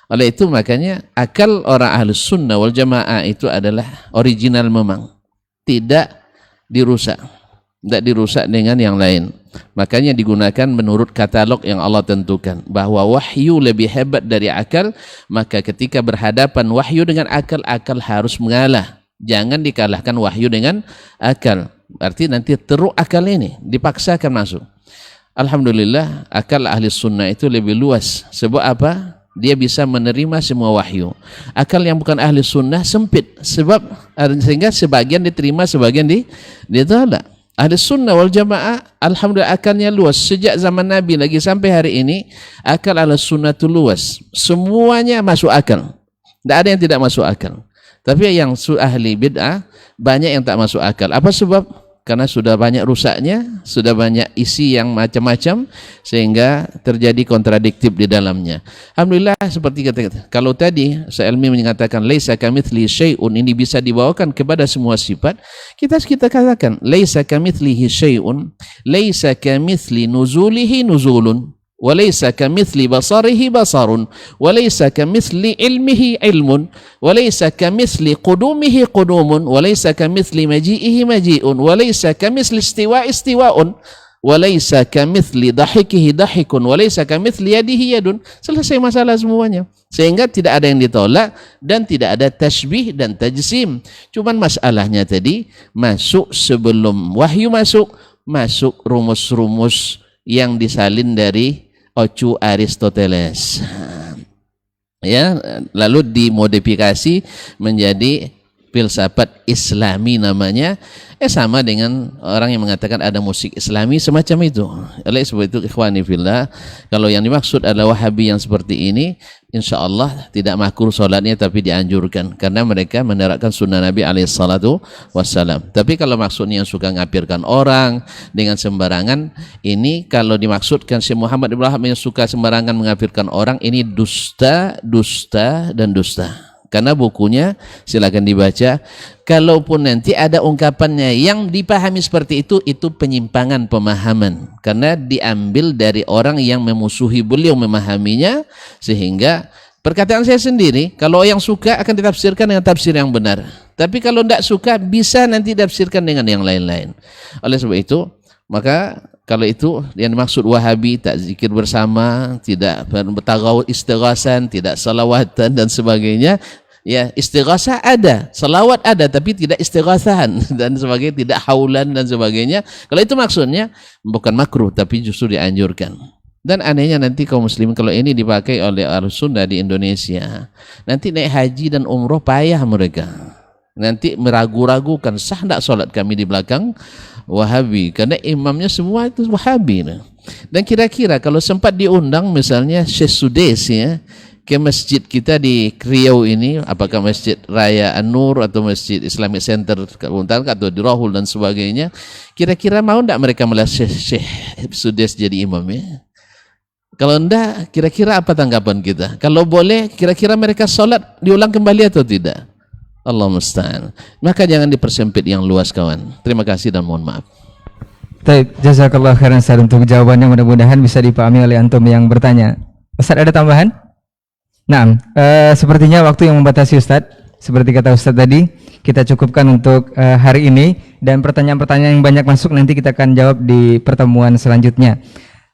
Oleh itu makanya akal orang Ahlus Sunnah wal Jamaah itu adalah original memang, tidak dirusak. Tidak dirusak dengan yang lain. Makanya digunakan menurut katalog yang Allah tentukan, bahwa wahyu lebih hebat dari akal. Maka ketika berhadapan wahyu dengan akal, akal harus mengalah. Jangan dikalahkan wahyu dengan akal. Berarti nanti teruk akal ini, dipaksakan masuk. Alhamdulillah akal ahli sunnah itu lebih luas. Sebab apa? Dia bisa menerima semua wahyu. Akal yang bukan ahli sunnah sempit. Sebab sehingga sebagian diterima, sebagian ditolak. Ahli sunnah wal jamaah, alhamdulillah akalnya luas. Sejak zaman Nabi lagi sampai hari ini, akal ahli sunnah itu luas. Semuanya masuk akal. Tidak ada yang tidak masuk akal. Tapi yang ahli bid'ah, banyak yang tak masuk akal. Apa sebab? Karena sudah banyak rusaknya, sudah banyak isi yang macam-macam, sehingga terjadi kontradiktif di dalamnya. Alhamdulillah, seperti kata kalau tadi Sa'ilmi mengatakan laisa kamitslihi syai'un, ini bisa dibawakan kepada semua sifat. Kita katakan laisa kamitslihi syai'un, laisa kamitsli nuzulihi nuzulun, wa laisa kamitsli basarihi basarun, wa laisa kamitsli ilmihi ilmun, wa laisa kamitsli qudumihi qudumun, wa laisa kamitsli maji'ihi maji'un, wa laisa kamitsli istiwa'i istiwa'un, wa laisa kamitsli dahikihi dahikun, wa laisa kamitsli yadihi yadun. Selesai masalah semuanya. Sehingga tidak ada yang ditolak dan tidak ada tasbih dan tajsim. Cuman masalahnya tadi masuk sebelum wahyu masuk rumus-rumus yang disalin dari Ocu Aristoteles, ya, lalu dimodifikasi menjadi filsafat Islami namanya. Sama dengan orang yang mengatakan ada musik Islami semacam itu. Oleh sebab itu ikhwani fillah, kalau yang dimaksud adalah Wahabi yang seperti ini, insya Allah tidak makruh solatnya, tapi dianjurkan karena mereka menerapkan sunnah Nabi alaihissalatu wassalam. Tapi kalau maksudnya yang suka ngapirkan orang dengan sembarangan, ini kalau dimaksudkan Syekh Muhammad Ibn Wahab yang suka sembarangan mengapirkan orang, ini dusta, dusta, dan dusta. Karena bukunya silakan dibaca. Kalaupun nanti ada ungkapannya yang dipahami seperti itu penyimpangan pemahaman. Karena diambil dari orang yang memusuhi beliau memahaminya. Sehingga perkataan saya sendiri, kalau yang suka akan ditafsirkan dengan tafsir yang benar. Tapi kalau tidak suka bisa nanti ditafsirkan dengan yang lain-lain. Oleh sebab itu, maka kalau itu yang dimaksud Wahabi, tak zikir bersama, tidak bertagawul istighasan, tidak salawatan dan sebagainya. Ya, istighasah ada, salawat ada, tapi tidak istighasahan dan sebagainya, tidak haulan dan sebagainya. Kalau itu maksudnya bukan makruh, tapi justru dianjurkan. Dan anehnya nanti kaum muslimin kalau ini dipakai oleh Ahlus Sunnah di Indonesia, nanti naik haji dan umroh payah mereka. Nanti meragu-ragukan sah tidak solat kami di belakang Wahabi, karena imamnya semua itu Wahabi. Dan kira-kira kalau sempat diundang misalnya Syekh Sudais ya, ke masjid kita di Riau ini, apakah Masjid Raya An-Nur atau Masjid Islamic Center atau di Rahul dan sebagainya, kira-kira mau tidak mereka melihat Syekh Sudais jadi imam ya? Kalau tidak, kira-kira apa tanggapan kita? Kalau boleh, kira-kira mereka solat diulang kembali atau tidak? Allah musta'an. Maka jangan dipersempit yang luas kawan. Terima kasih dan mohon maaf. Baik, jazakallah khairan Ustaz untuk jawabannya, mudah-mudahan bisa dipahami oleh antum yang bertanya. Ustaz ada tambahan? Nah, sepertinya waktu yang membatasi Ustaz. Seperti kata Ustaz tadi, kita cukupkan untuk hari ini, dan pertanyaan-pertanyaan yang banyak masuk nanti kita akan jawab di pertemuan selanjutnya.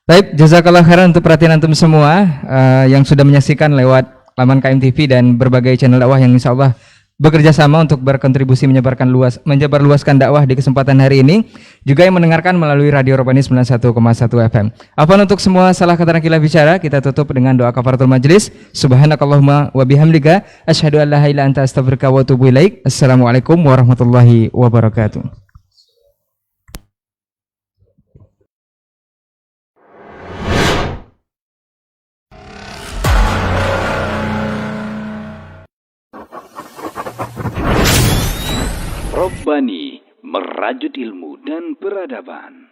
Baik, jazakallah khairan untuk perhatian antum semua yang sudah menyaksikan lewat laman KMTV dan berbagai channel dakwah yang insya Allah bekerja sama untuk berkontribusi menyebarluaskan dakwah di kesempatan hari ini, juga yang mendengarkan melalui Radio Robani 91,1 FM. Apa untuk semua salah kata dan khilaf bicara, kita tutup dengan doa kafaratul majlis. Subhanakallahumma wa bihamdika asyhadu an la ilaha illa anta astaghfiruka wa atubu ilaik. Assalamualaikum warahmatullahi wabarakatuh. Robbani, merajut ilmu dan peradaban.